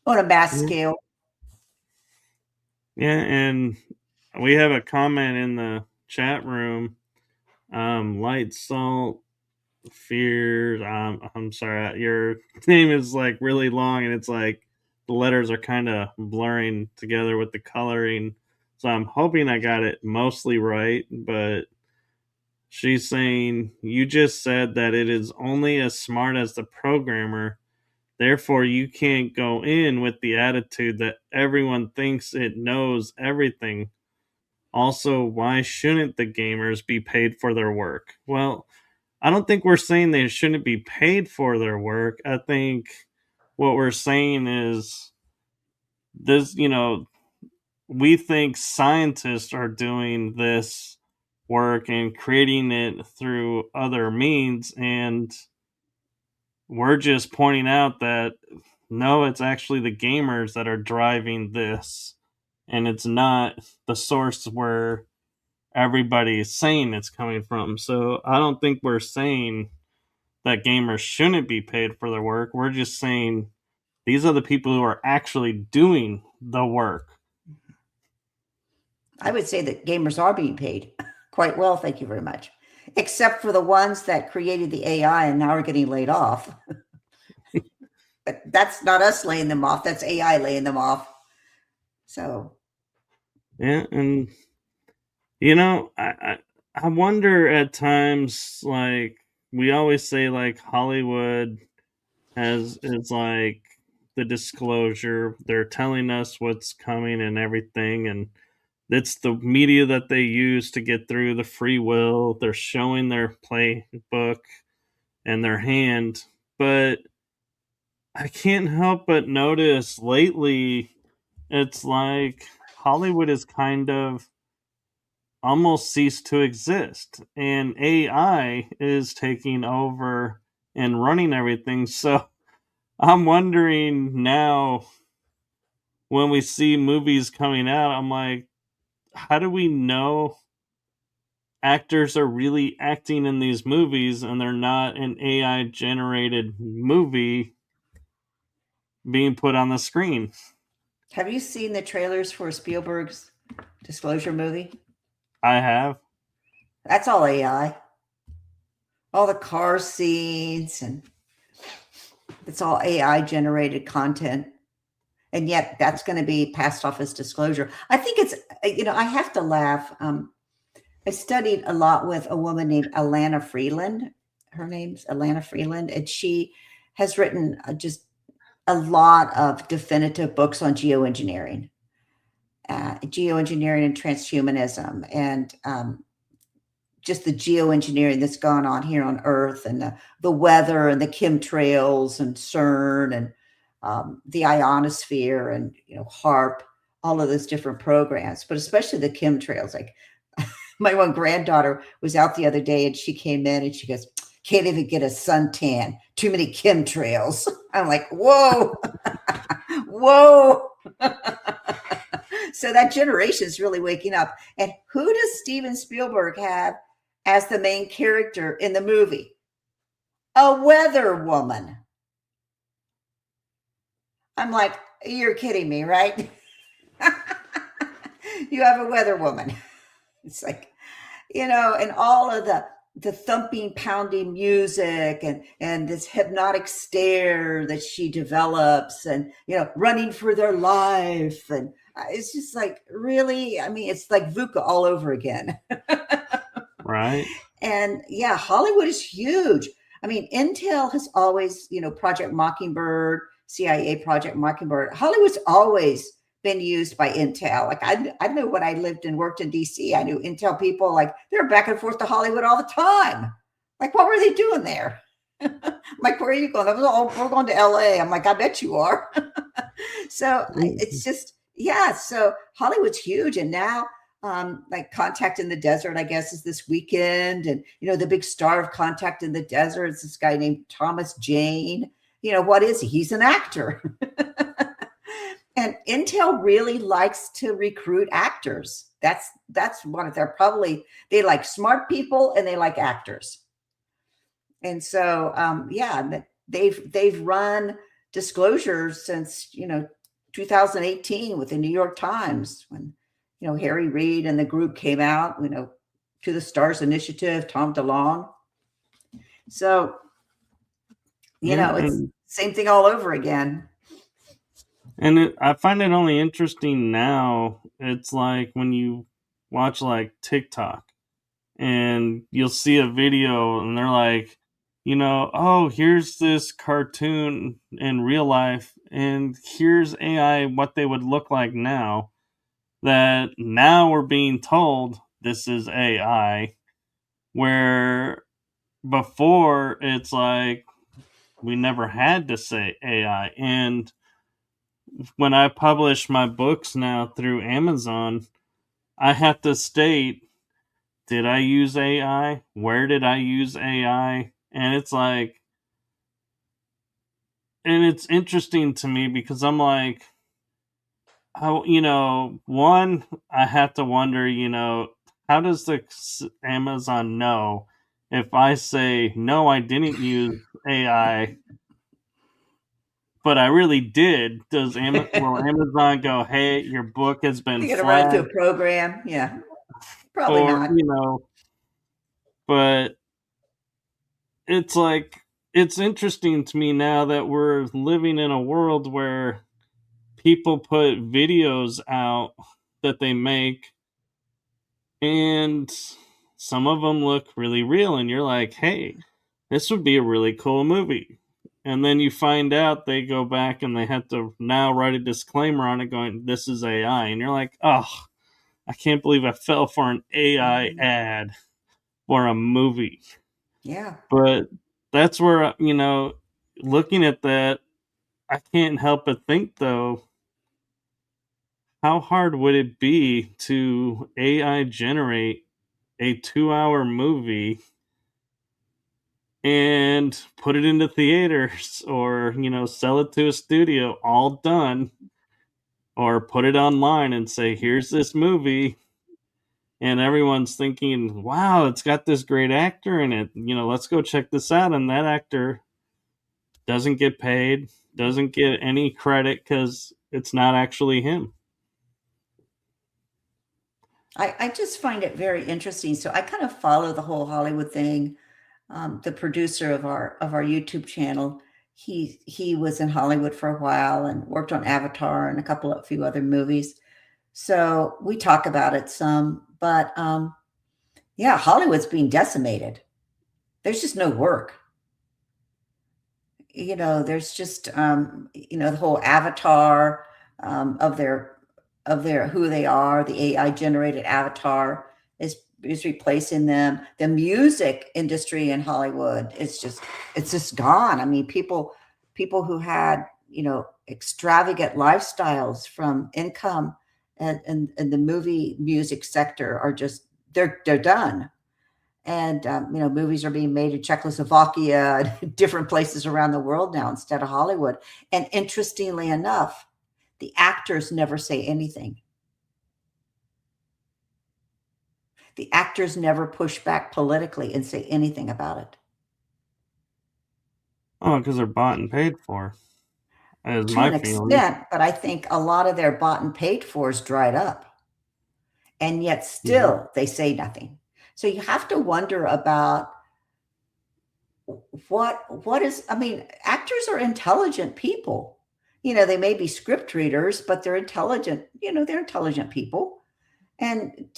on a mass scale. Yeah, and we have a comment in the chat room. Light Salt Fears. I'm sorry, your name is like really long, and it's like the letters are kind of blurring together with the coloring. So I'm hoping I got it mostly right, but she's saying you just said that it is only as smart as the programmer. Therefore, you can't go in with the attitude that everyone thinks it knows everything. Also, why shouldn't the gamers be paid for their work? Well, I don't think we're saying they shouldn't be paid for their work. I think what we're saying is this, we think scientists are doing this work and creating it through other means, and we're just pointing out that no, it's actually the gamers that are driving this, and it's not the source where everybody is saying it's coming from. So I don't think we're saying that gamers shouldn't be paid for their work. We're just saying these are the people who are actually doing the work. I would say that gamers are being paid quite well, thank you very much, except for the ones that created the AI and now are getting laid off. But that's not us laying them off. That's AI laying them off. So Yeah, and I wonder at times, like we always say, like Hollywood has is like the disclosure. They're telling us what's coming and everything, and it's the media that they use to get through the free will. They're showing their playbook and their hand, but I can't help but notice lately it's like Hollywood is kind of almost ceased to exist and AI is taking over and running everything. So I'm wondering now when we see movies coming out, I'm like, how do we know actors are really acting in these movies and they're not an AI generated movie being put on the screen? Have you seen the trailers for Spielberg's Disclosure movie? I have. That's all AI. All the car scenes, and it's all AI generated content. And yet that's going to be passed off as disclosure. I think it's, I have to laugh. I studied a lot with a woman named Alana Freeland. Her name's Alana Freeland, and she has written just a lot of definitive books on geoengineering, geoengineering and transhumanism, and just the geoengineering that's gone on here on Earth, and the weather and the chemtrails and CERN and the ionosphere and HARP, all of those different programs, but especially the chemtrails. Like my one granddaughter was out the other day and she came in and she goes, "Can't even get a suntan. Too many chemtrails." I'm like, whoa, whoa. So that generation is really waking up. And who does Steven Spielberg have as the main character in the movie? A weather woman. I'm like, you're kidding me, right? You have a weather woman. It's like, and all of the thumping, pounding music and this hypnotic stare that she develops, and running for their life, and it's just like, really, I mean, it's like VUCA all over again. Right. And yeah, Hollywood is huge. I mean, Intel has always, Project Mockingbird, CIA Project Mockingbird. Hollywood's always been used by Intel. Like I know when I lived and worked in DC, I knew Intel people, like they're back and forth to Hollywood all the time. Like, what were they doing there? I'm like, where are you going? We're going to LA. I'm like, I bet you are. So it's just, yeah. So Hollywood's huge. And now like Contact in the Desert, I guess, is this weekend. And, the big star of Contact in the Desert is this guy named Thomas Jane. What is he? He's an actor. And Intel really likes to recruit actors. That's one of their they like smart people and they like actors. And so, yeah, they've run disclosures since, 2018 with the New York Times when, Harry Reid and the group came out, To the Stars Initiative, Tom DeLonge. So, it's same thing all over again. And I find it only interesting now. It's like when you watch like TikTok and you'll see a video and they're like, oh, here's this cartoon in real life and here's AI, what they would look like now. That now we're being told this is AI, where before it's like we never had to say AI. And when I publish my books now through Amazon, I have to state, did I use AI? Where did I use AI? And it's like, and it's interesting to me because I'm like, one, I have to wonder, how does the Amazon know if I say, no, I didn't use AI, but I really did? Will Amazon go, hey, your book has been You're gonna run it through flagged? a program? Yeah, probably Or, not. But it's like, it's interesting to me now that we're living in a world where people put videos out that they make, and some of them look really real, and you're like, hey, this would be a really cool movie. And then you find out they go back and they have to now write a disclaimer on it going, this is AI. And you're like, oh, I can't believe I fell for an AI ad for a movie. Yeah. But that's where, looking at that, I can't help but think, though, how hard would it be to AI generate a 2-hour movie and put it into theaters, or sell it to a studio all done, or put it online and say, here's this movie, and everyone's thinking, wow, it's got this great actor in it, let's go check this out, and that actor doesn't get paid, doesn't get any credit because it's not actually him. I just find it very interesting. So I kind of follow the whole Hollywood thing. The producer of our YouTube channel, he was in Hollywood for a while and worked on Avatar and a few other movies. So we talk about it some, but yeah, Hollywood's being decimated. There's just no work. There's just the whole avatar of their who they are. The AI generated avatar is replacing them. The music industry in Hollywood it's just gone. I mean, people who had extravagant lifestyles from income and the movie music sector are just they're done. And movies are being made in Czechoslovakia and different places around the world now instead of Hollywood. And interestingly enough, the actors never say anything. The actors never push back politically and say anything about it. Oh, because they're bought and paid for, is To my an feeling. extent, but I think a lot of their bought and paid for is dried up. And yet still they say nothing. So you have to wonder about what is, I mean, actors are intelligent people. They may be script readers, but they're intelligent, they're intelligent people. And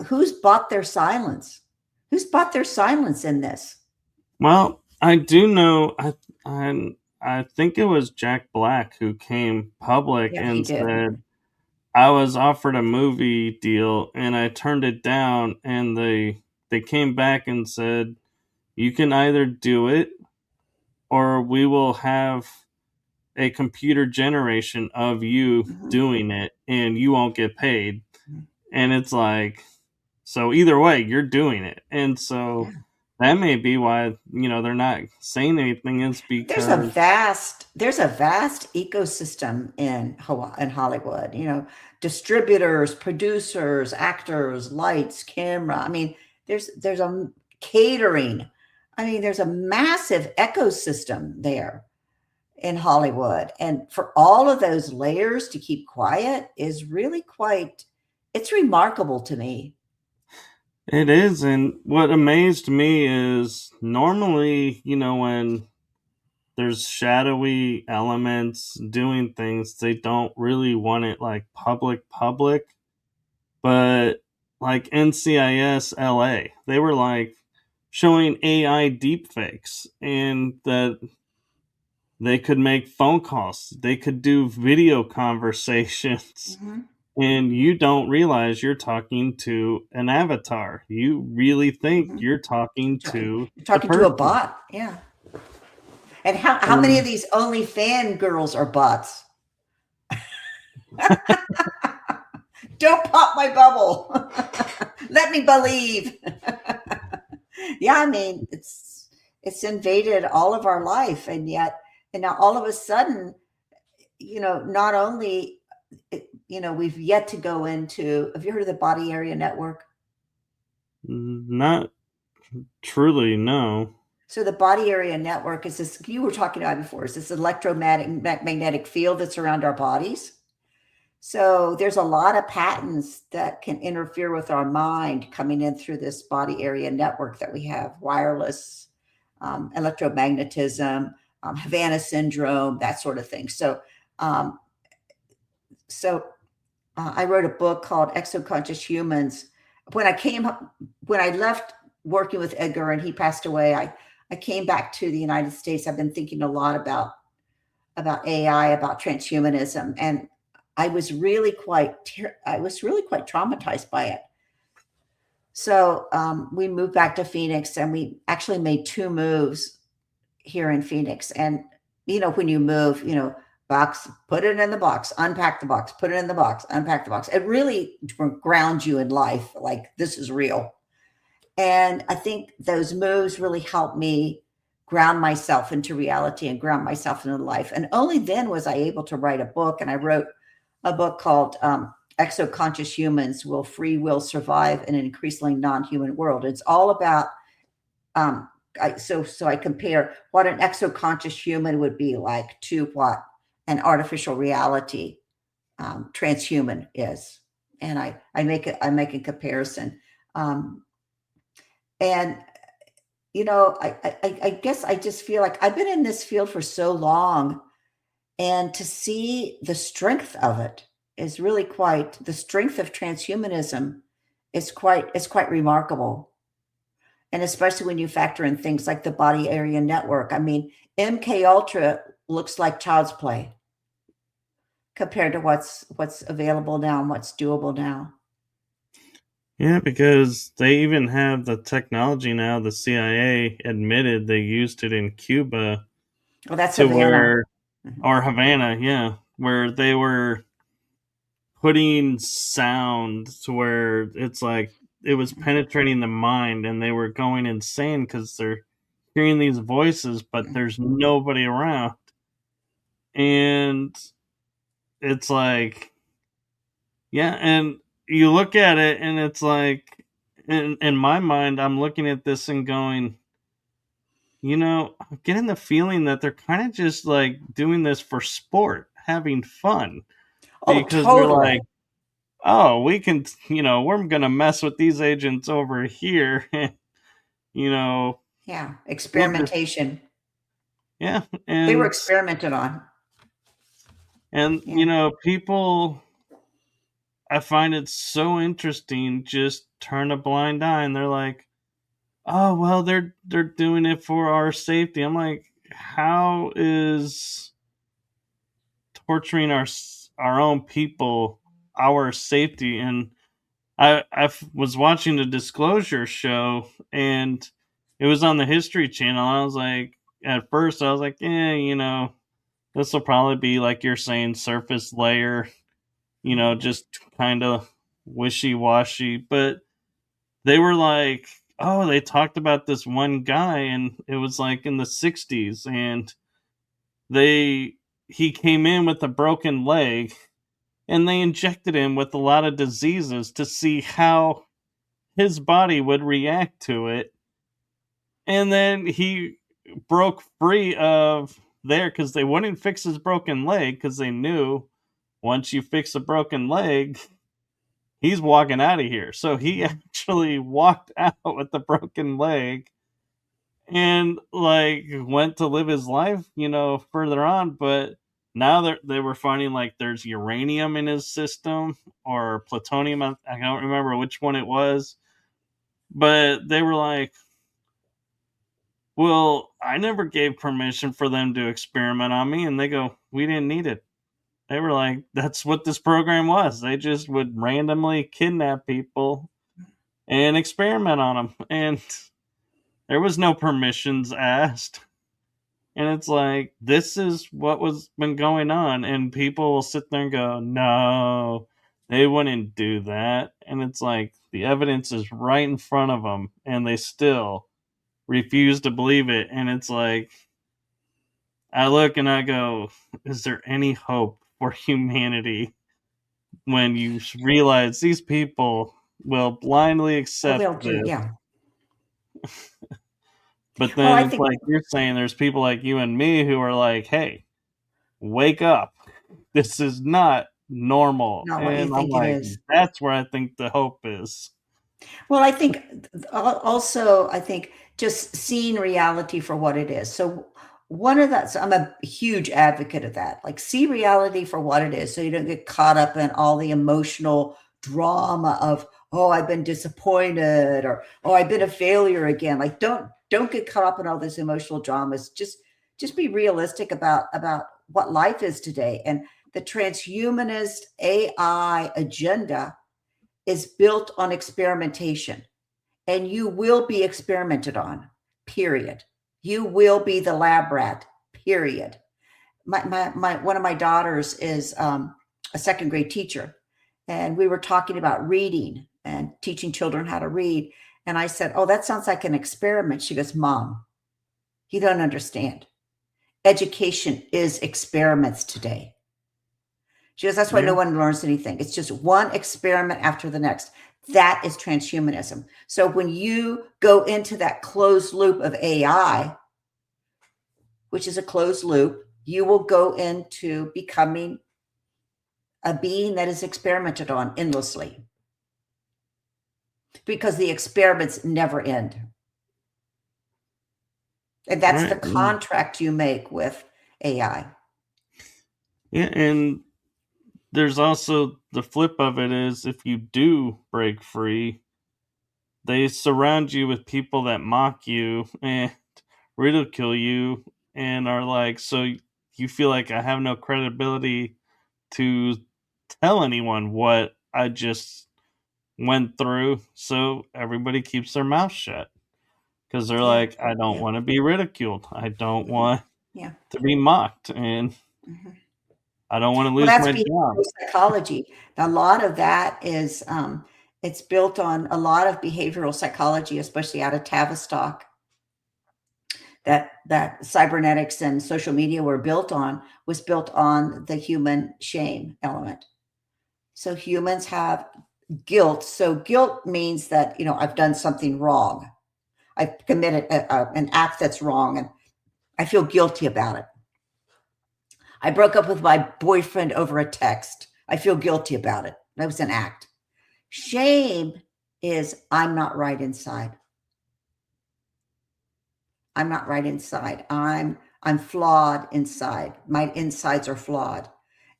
who's bought their silence? Who's bought their silence in this? Well, I do know, I think it was Jack Black who came public Yeah, he and did. said, I was offered a movie deal and I turned it down, and they came back and said, you can either do it or we will have a computer generation of you doing it and you won't get paid. And it's like, so either way, you're doing it. And so that may be why, they're not saying anything, is because there's a vast ecosystem in Hollywood, distributors, producers, actors, lights, camera. I mean, there's a catering. I mean, there's a massive ecosystem there in Hollywood. And for all of those layers to keep quiet is really it's remarkable to me. it is. And what amazed me is normally, when there's shadowy elements doing things, they don't really want it like public. But like NCIS LA, they were like showing AI deepfakes, and that they could make phone calls, they could do video conversations, and you don't realize you're talking to an avatar. You really think you're talking to a bot. Yeah. And how many of these OnlyFans girls are bots? Don't pop my bubble. Let me believe. Yeah, I mean, it's invaded all of our life, and now all of a sudden, not only, we've yet to go into. Have you heard of the body area network? Not truly, no. So the body area network is this, you were talking about before, is this electromagnetic field that's around our bodies. So there's a lot of patterns that can interfere with our mind coming in through this body area network that we have: wireless, electromagnetism, Havana syndrome, that sort of thing. So I wrote a book called Exoconscious Humans. When I left working with Edgar and he passed away, I came back to the United States. I've been thinking a lot about AI, about transhumanism, and I was really quite traumatized by it. So we moved back to Phoenix, and we actually made 2 moves here in Phoenix. And when you move, box, put it in the box, unpack the box, put it in the box, unpack the box. It really grounds you in life, like this is real. And I think those moves really helped me ground myself into reality and ground myself into life. And only then was I able to write a book. And I wrote a book called Exoconscious Humans: Will Free Will Survive in an Increasingly Non-Human World? It's all about so I compare what an exoconscious human would be like to what an artificial reality transhuman is, and I make a comparison, and I guess I just feel like I've been in this field for so long, and to see the strength of it is really quite the strength of transhumanism is quite remarkable. And especially when you factor in things like the body area network. I mean, MK Ultra looks like child's play compared to what's available now and what's doable now. Yeah, because they even have the technology now. The CIA admitted they used it in Cuba. Well, that's Havana. Or Havana, yeah, where they were putting sound to where it's like it was penetrating the mind, and they were going insane because they're hearing these voices, but there's nobody around. And it's like, yeah, and you look at it, and it's like, in my mind, I'm looking at this and going, I'm getting the feeling that they're kind of just like doing this for sport, having fun. Oh, Because they're totally. like, oh, we can, we're going to mess with these agents over here. Yeah, experimentation. Yeah, They were and experimented on. Yeah. People, I find it so interesting, just turn a blind eye, and they're like, oh, well, they're doing it for our safety. I'm like, how is torturing our own people our safety? And I was watching the Disclosure show, and it was on the History Channel. I was like, at first, I was like, yeah, this will probably be like you're saying, surface layer, just kind of wishy washy. But they were like, oh, they talked about this one guy, and it was like in the 60s, and he came in with a broken leg, and they injected him with a lot of diseases to see how his body would react to it. And then he broke free of there because they wouldn't fix his broken leg, because they knew once you fix a broken leg, he's walking out of here. So he actually walked out with the broken leg and like went to live his life, further on. But now they were finding like there's uranium in his system or plutonium. I don't remember which one it was, but they were like, well, I never gave permission for them to experiment on me. And they go, we didn't need it. They were like, that's what this program was. They just would randomly kidnap people and experiment on them. And there was no permissions asked. And it's like, this is what was been going on. And people will sit there and go, no, they wouldn't do that. And it's like, the evidence is right in front of them, and they still refuse to believe it. And it's like, I look and I go, is there any hope for humanity when you realize these people will blindly accept this? Yeah. But then it's like you're saying, there's people like you and me who are like, hey, wake up. This is not normal. Not what you And I'm think it like, is. that's where I think the hope is. Well, I think also, just seeing reality for what it is. So So I'm a huge advocate of that. Like, see reality for what it is, so you don't get caught up in all the emotional drama of, oh, I've been disappointed, or oh, I've been a failure again. Like, don't get caught up in all this emotional dramas. Just be realistic about what life is today. And the transhumanist AI agenda is built on experimentation, and you will be experimented on, period. You will be the lab rat, period. One of my daughters is a second grade teacher, and we were talking about reading and teaching children how to read. And I said, "Oh, that sounds like an experiment." She goes, "Mom, you don't understand. Education is experiments today." She goes, "That's why Yeah. no one learns anything. It's just one experiment after the next." That is transhumanism. So when you go into that closed loop of AI, which is a closed loop, you will go into becoming a being that is experimented on endlessly, because the experiments never end. And that's the Right. contract you make with AI. Yeah, and there's also the flip of it is if you do break free, they surround you with people that mock you and ridicule you and are like, so you feel like I have no credibility to tell anyone what I just went through. So everybody keeps their mouth shut because they're Yeah. like, I don't Yeah. want to be ridiculed. I don't want Yeah. to be mocked. And Mhm. I don't want to Well, lose that's my job. behavioral psychology. A lot of that is, it's built on a lot of behavioral psychology, especially out of Tavistock, that cybernetics and social media was built on the human shame element. So humans have guilt. So guilt means that, I've done something wrong. I've committed an act that's wrong, and I feel guilty about it. I broke up with my boyfriend over a text. I feel guilty about it. That was an act. Shame is, I'm not right inside. I'm not right inside. I'm flawed inside. My insides are flawed.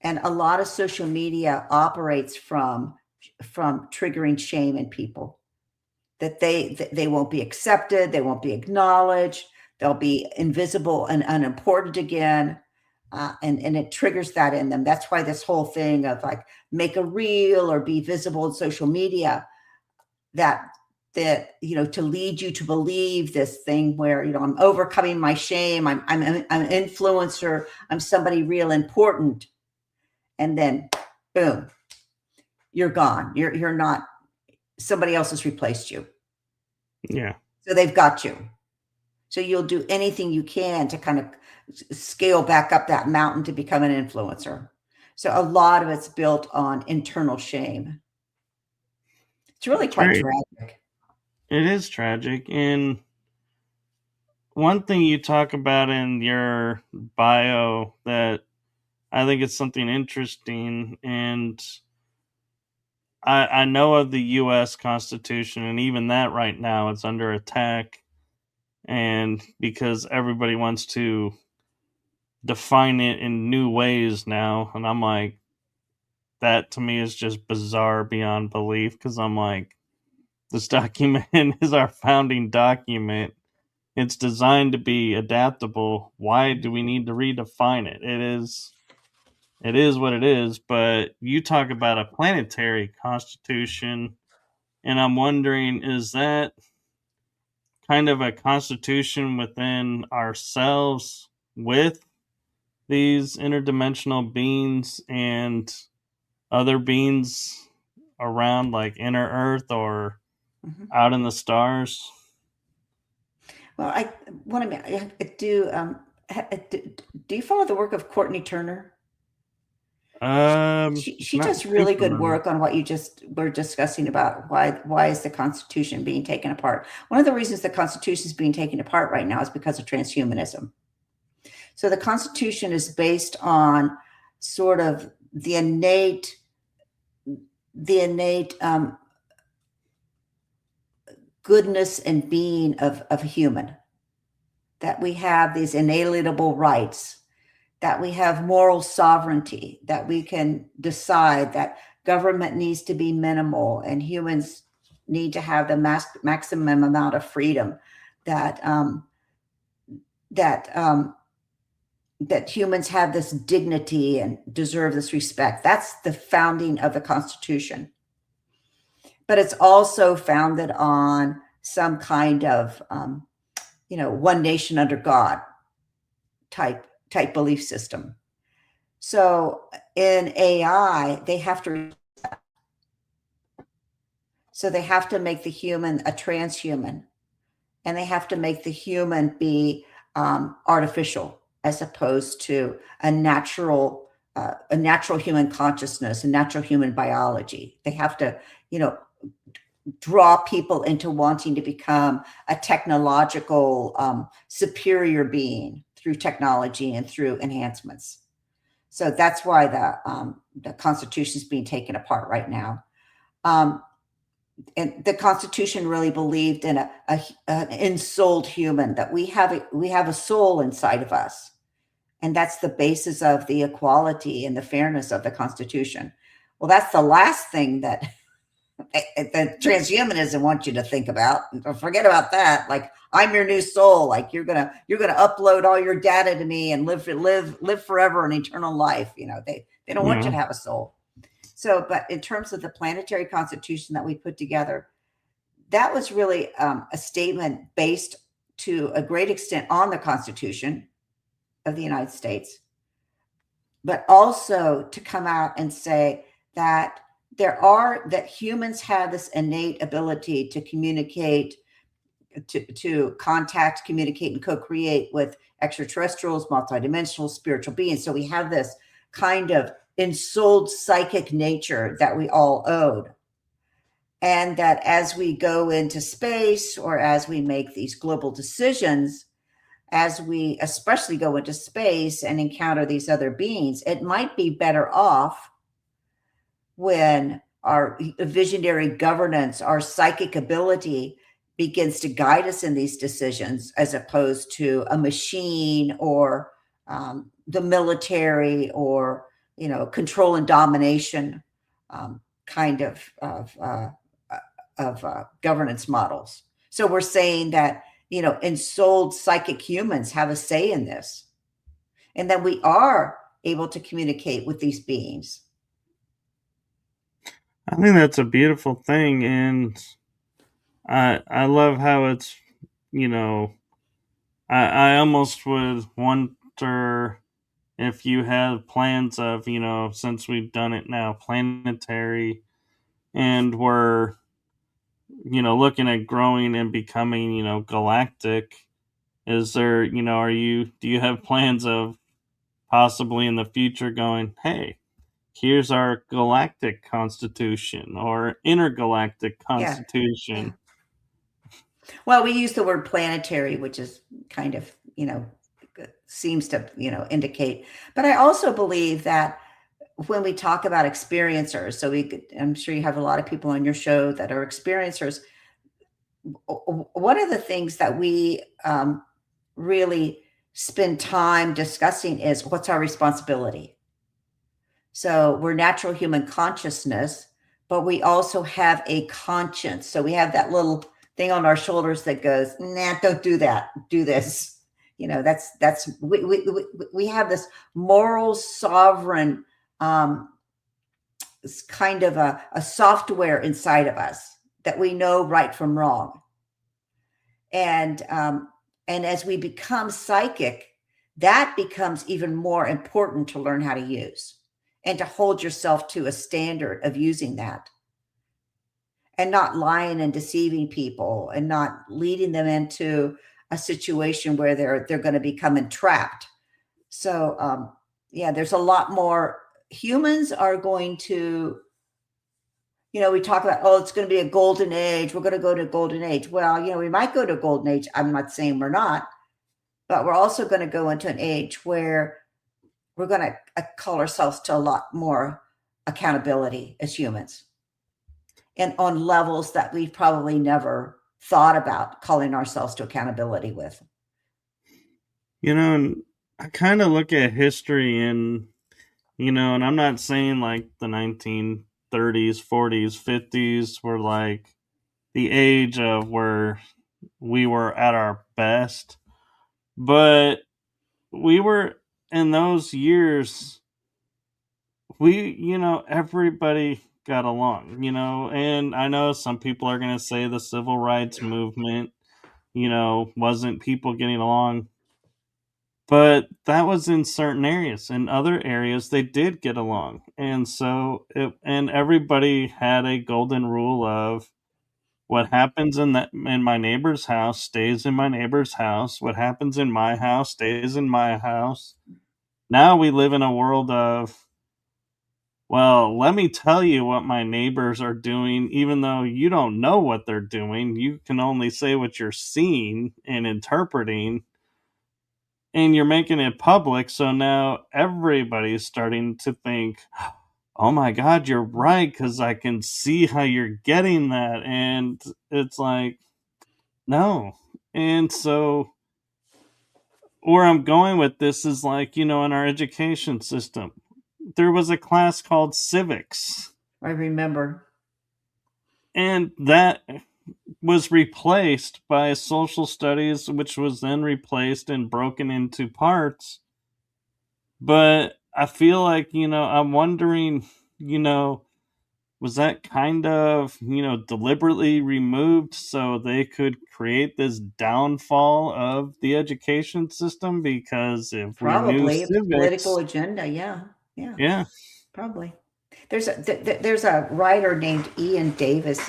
And a lot of social media operates from triggering shame in people, that they won't be accepted, they won't be acknowledged, they'll be invisible and unimportant again. And it triggers that in them. That's why this whole thing of, like, make a reel or be visible in social media, that to lead you to believe this thing where, I'm overcoming my shame, I'm an influencer, I'm somebody real important, and then boom, you're gone. You're not. Somebody else has replaced you, Yeah. so they've got you. So you'll do anything you can to kind of scale back up that mountain to become an influencer. So a lot of it's built on internal shame. It's really It's quite very, tragic. it is tragic. And one thing you talk about in your bio that I think it's something interesting, and I know of the U.S. Constitution, and even that right now it's under attack, and because everybody wants to define it in new ways now, and I'm like, that to me is just bizarre beyond belief. Because I'm like, this document is our founding document. It's designed to be adaptable. Why do we need to redefine it? It is what it is. But you talk about a planetary constitution, and I'm wondering, is that kind of a constitution within ourselves with these interdimensional beings and other beings around, like inner Earth or Mhm. out in the stars? Well, I want to do. Do you follow the work of Courtney Turner? She Not does too really good familiar. work on what you just were discussing about why is the Constitution being taken apart. One of the reasons the Constitution is being taken apart right now is because of transhumanism. So the Constitution is based on sort of the innate goodness and being of a human. that we have these inalienable rights, that we have moral sovereignty, that we can decide that government needs to be minimal and humans need to have the maximum amount of freedom, that that that humans have this dignity and deserve this respect. That's the founding of the Constitution. But it's also founded on some kind of, one nation under God type belief system. So in AI, they have to make the human a transhuman, and they have to make the human be artificial, as opposed to a natural human consciousness, a natural human biology. They have to, draw people into wanting to become a technological superior being through technology and through enhancements. So that's why the Constitution is being taken apart right now. And the Constitution really believed in an ensouled human, that we have a soul inside of us. And that's the basis of the equality and the fairness of the Constitution. Well, that's the last thing that the transhumanism wants you to think about. Forget about that. Like, I'm your new soul. Like, you're gonna upload all your data to me and live forever in eternal life. They don't want you to have a soul. So, but in terms of the planetary constitution that we put together, that was really a statement based to a great extent on the Constitution of the United States, but also to come out and say that that humans have this innate ability to communicate, to contact, communicate, and co-create with extraterrestrials, multidimensional spiritual beings. So we have this kind of ensouled psychic nature that we all owed. And that as we go into space, or as we make these global decisions, as we especially go into space and encounter these other beings, it might be better off when our visionary governance, our psychic ability begins to guide us in these decisions, as opposed to a machine or the military, or control and domination kind of governance models. So we're saying that ensouled psychic humans have a say in this, and that we are able to communicate with these beings. I think that's a beautiful thing, and I love how it's, I almost would wonder if you have plans of, since we've done it now, planetary, and we're, looking at growing and becoming, galactic. Is there, do you have plans of possibly in the future going, hey, here's our galactic constitution or intergalactic constitution? Yeah. Well, we use the word planetary, which is kind of, seems to, indicate. But I also believe that when we talk about experiencers, so I'm sure you have a lot of people on your show that are experiencers. One of the things that we really spend time discussing is, what's our responsibility? So we're natural human consciousness, but we also have a conscience. So we have that little thing on our shoulders that goes, nah, don't do that. Do this. We have this moral sovereign kind of a software inside of us that we know right from wrong. And as we become psychic, that becomes even more important to learn how to use, and to hold yourself to a standard of using that, and not lying and deceiving people, and not leading them into a situation where they're going to become entrapped. So, there's a lot more. Humans are going to, we talk about, it's going to be a golden age. We're going to go to a golden age. Well, we might go to a golden age. I'm not saying we're not, but we're also going to go into an age where we're going to call ourselves to a lot more accountability as humans, and on levels that we've probably never thought about calling ourselves to accountability with. And I kind of look at history and I'm not saying like the 1930s, 40s, 50s were like the age of where we were at our best, but we were in those years, everybody got along, and I know some people are going to say the civil rights movement wasn't people getting along. But that was in certain areas. In other areas, they did get along, and everybody had a golden rule of what happens in my neighbor's house stays in my neighbor's house. What happens in my house stays in my house. Now we live in a world of, well, let me tell you what my neighbors are doing, even though you don't know what they're doing. You can only say what you're seeing and interpreting, and you're making it public, so now everybody's starting to think, "Oh my god, you're right, because I can see how you're getting that," and it's like, "No." And so, where I'm going with this is like in our education system, there was a class called civics, I remember. and that was replaced by social studies, which was then replaced and broken into parts. But I feel like I'm wondering, you know, was that kind of deliberately removed so they could create this downfall of the education system? Because if we knew Probably a political civics, agenda. Yeah. Yeah. yeah, Probably. There's a writer named Ian Davis,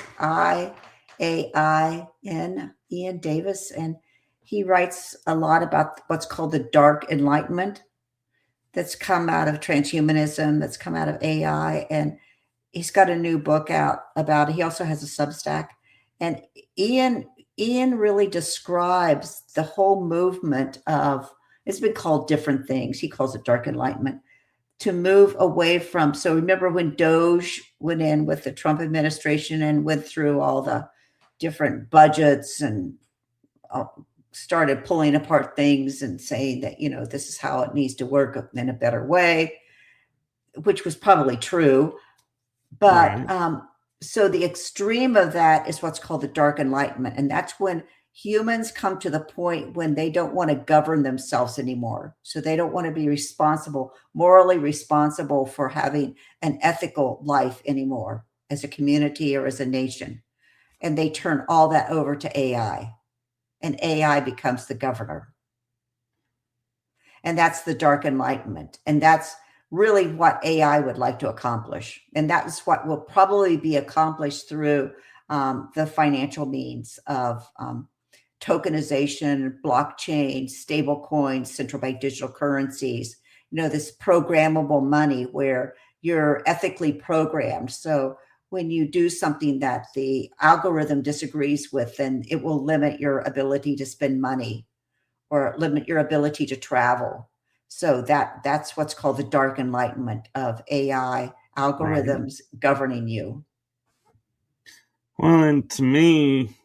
Ian Davis, and he writes a lot about what's called the Dark Enlightenment that's come out of transhumanism, that's come out of AI, and he's got a new book out about it. He also has a Substack, and Ian Ian really describes the whole movement of, it's been called different things. He calls it Dark Enlightenment, to move away from. So remember when Doge went in with the Trump administration and went through all the different budgets and started pulling apart things and saying that, this is how it needs to work in a better way, which was probably true. But right, so the extreme of that is what's called the Dark Enlightenment. And that's when humans come to the point when they don't want to govern themselves anymore. So they don't want to be responsible, morally responsible for having an ethical life anymore as a community or as a nation. And they turn all that over to AI, and AI becomes the governor. And that's the Dark Enlightenment. And that's really what AI would like to accomplish. And that is what will probably be accomplished through the financial means of tokenization, blockchain, stable coins, central bank digital currencies, this programmable money where you're ethically programmed. So when you do something that the algorithm disagrees with, then it will limit your ability to spend money or limit your ability to travel. So that's what's called the Dark Enlightenment of AI right. algorithms governing you. Well, and to me,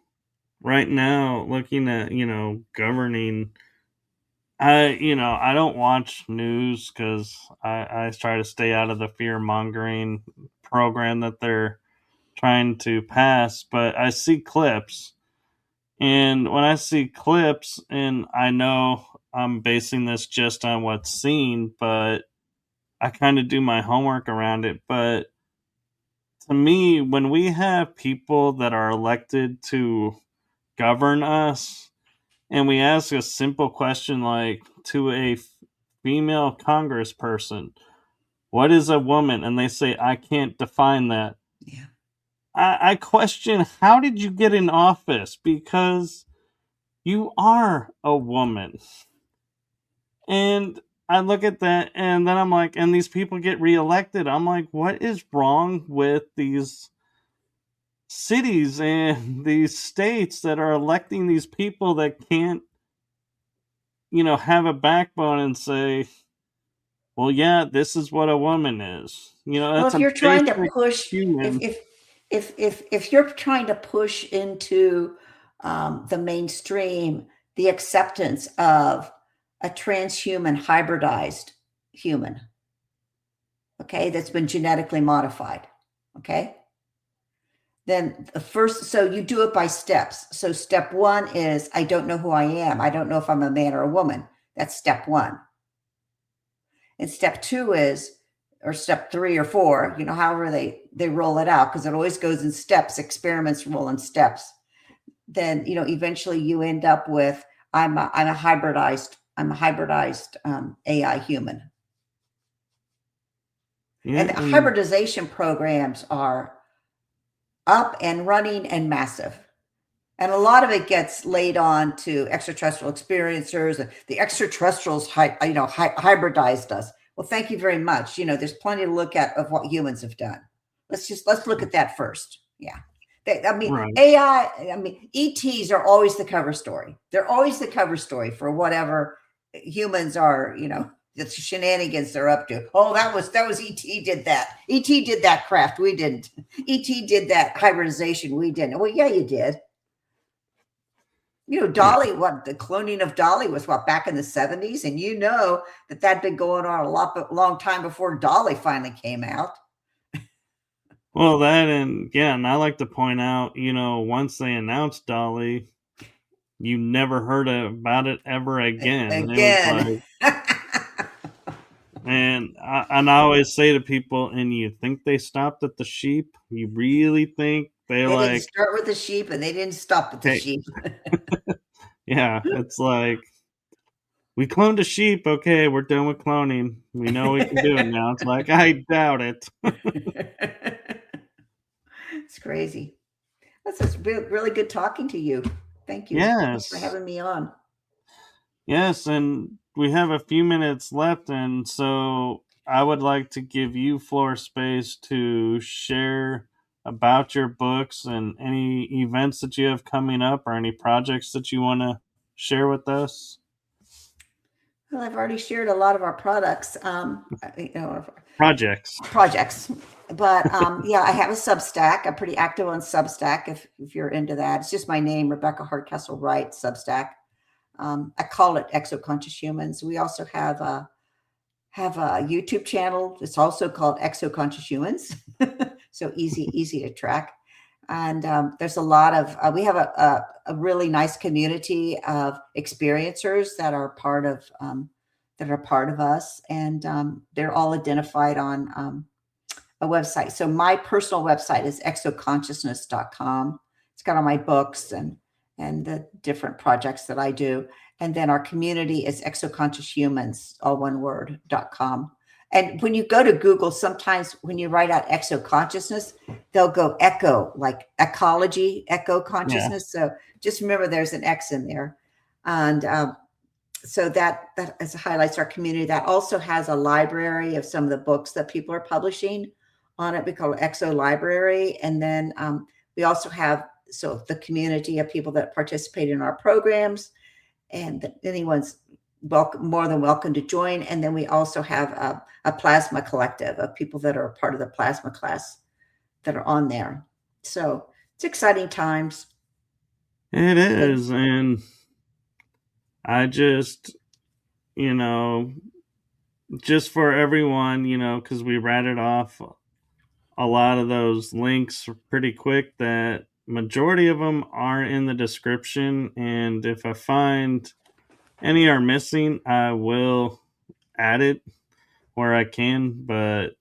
right now, looking at governing, I don't watch news because I try to stay out of the fear mongering program that they're trying to pass, but I see clips. And when I see clips, and I know I'm basing this just on what's seen, but I kind of do my homework around it. But to me, when we have people that are elected to govern us, and we ask a simple question like to a female congressperson, what is a woman? And they say, I can't define that. Yeah. I question, how did you get in office? Because you are a woman. And I look at that and then I'm like, and these people get reelected. I'm like, what is wrong with these cities and these states that are electing these people that can't have a backbone and say, well, yeah, this is what a woman is. Well, That's if a you're trying to basic push, human. if you're trying to push into the mainstream the acceptance of a transhuman hybridized human, okay, that's been genetically modified, okay? Then so you do it by steps. So step one is, I don't know who I am. I don't know if I'm a man or a woman. That's step one. And step two is, or step 3 or 4, however they roll it out, because it always goes in steps. Experiments roll in steps. Then, eventually you end up with, I'm a hybridized AI human. Yeah, and the hybridization programs are up and running and massive. And a lot of it gets laid on to extraterrestrial experiencers. The extraterrestrials, hybridized us. Well, thank you very much. There's plenty to look at of what humans have done. Let's look at that first. Yeah. Right. AI, ETs are always the cover story. They're always the cover story for whatever humans are, the shenanigans they're up to. Oh, that was ET did that. ET did that craft. We didn't. ET did that hybridization. We didn't. Well, yeah, you did. Dolly, the cloning of Dolly was back in the 70s. And that'd been going on a long time before Dolly finally came out. Well, that, and I like to point out, once they announced Dolly, you never heard about it ever again. It was and I always say to people, and you think they stopped at the sheep? You really think they didn't start with the sheep and they didn't stop at the sheep? Yeah, it's like, we cloned a sheep. Okay, we're done with cloning. We know we can do it now. It's like, I doubt it. It's crazy. That's just really good talking to you. Thank you. Yes. Thanks for having me on. Yes, and we have a few minutes left, and so I would like to give you floor space to share about your books and any events that you have coming up or any projects that you want to share with us. Well, I've already shared a lot of our products. Projects. But I have a Substack. I'm pretty active on Substack if you're into that. It's just my name, Rebecca Hardcastle Wright, Substack. I call it Exoconscious Humans. We also have a YouTube channel. It's also called Exoconscious Humans. So easy to track. And there's a lot of, we have a really nice community of experiencers that are part of us. And they're all identified on a website. So my personal website is exoconsciousness.com. It's got all my books and the different projects that I do. And then our community is exoconscioushumans, all one word, .com. And when you go to Google, sometimes when you write out exoconsciousness, they'll go echo, like ecology, echo consciousness. Yeah. So just remember there's an X in there. And so that highlights our community. That also has a library of some of the books that people are publishing on it. We call it Exo Library. And then we also have the community of people that participate in our programs, and anyone's more than welcome to join. And then we also have a plasma collective of people that are part of the plasma class that are on there. So it's exciting times. It is. And I just, just for everyone, because we ratted off a lot of those links pretty quick, that majority of them are in the description. And if I find any are missing, I will add it where I can. But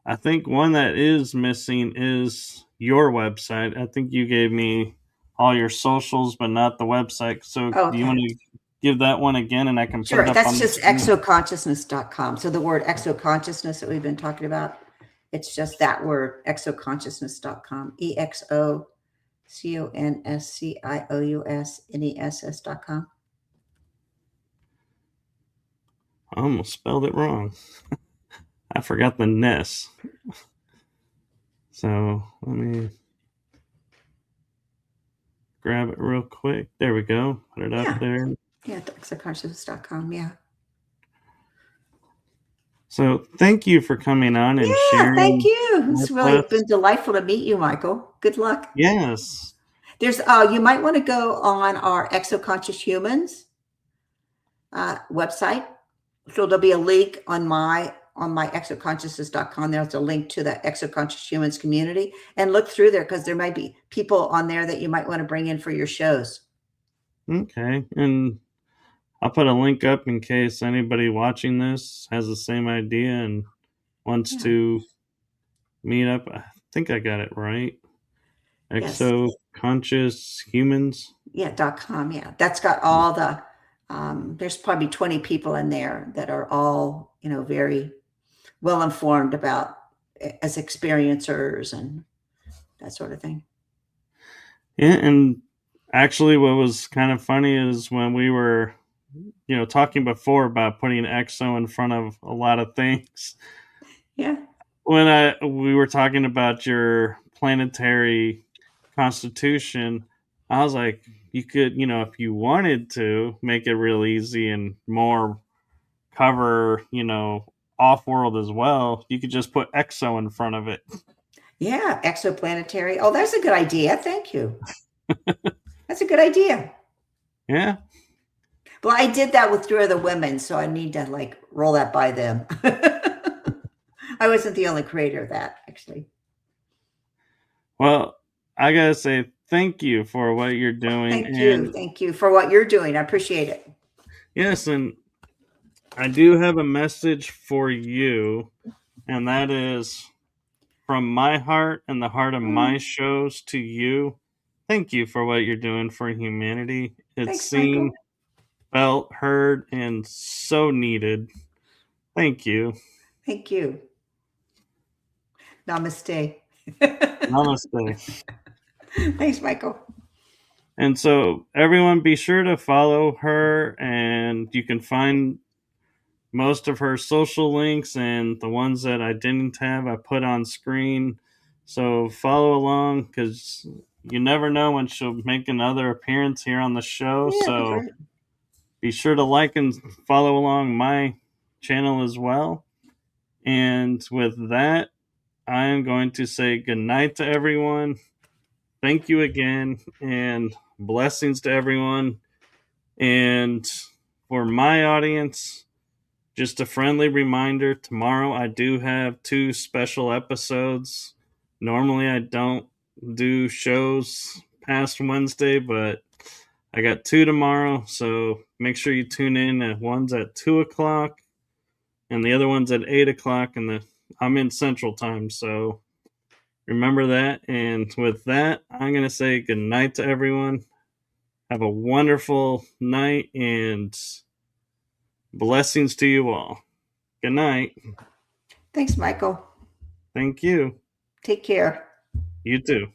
I think one that is missing is your website. I think you gave me all your socials, but not the website. So Do you want to give that one again, and I can put it up? That's just exoconsciousness.com. So the word exoconsciousness that we've been talking about, it's just that word, exoconsciousness.com, exoconsciousness.com. I almost spelled it wrong. I forgot the ness. So let me grab it real quick. There we go. Put it up there. Yeah, exoconsciousness.com. Yeah. So thank you for coming on and sharing. Thank you. It's really been delightful to meet you, Michael. Good luck. Yes. There's you might want to go on our Exoconscious Humans website. So there'll be a link on my exoconsciousness.com. There's a link to the Exoconscious Humans community, and look through there because there might be people on there that you might want to bring in for your shows. Okay. And I'll put a link up in case anybody watching this has the same idea and wants to meet up. I think I got it right. Yes. Exoconscious Humans. Yeah, .com. Yeah, that's got all the. There's probably 20 people in there that are all very well informed about as experiencers and that sort of thing. Yeah, and actually, what was kind of funny is when we were, talking before about putting exo in front of a lot of things. Yeah. When we were talking about your planetary constitution, I was like, you could, if you wanted to make it real easy and more cover, off world as well, you could just put exo in front of it. Yeah, exoplanetary. Oh, that's a good idea. Thank you. That's a good idea. Yeah. Well, I did that with 3 other women, so I need to roll that by them. I wasn't the only creator of that, actually. Well, I gotta say thank you for what you're doing. Thank you for what you're doing. I appreciate it. Yes, and I do have a message for you, and that is from my heart and the heart of my shows to you. Thank you for what you're doing for humanity. It's seen, felt, heard, and so needed. Thank you. Thank you. Namaste. Namaste. Thanks, Michael. And so, everyone, be sure to follow her, and you can find most of her social links and the ones that I didn't have, I put on screen. So follow along because you never know when she'll make another appearance here on the show. Yeah, so be sure to like and follow along my channel as well. And with that, I am going to say goodnight to everyone. Thank you again, and blessings to everyone. And for my audience, just a friendly reminder, tomorrow I do have 2 special episodes. Normally I don't do shows past Wednesday, but I got 2 tomorrow, so make sure you tune in. One's at 2 o'clock, and the other one's at 8 o'clock, and I'm in Central Time, so remember that. And with that, I'm going to say good night to everyone. Have a wonderful night, and blessings to you all. Good night. Thanks, Michael. Thank you. Take care. You too.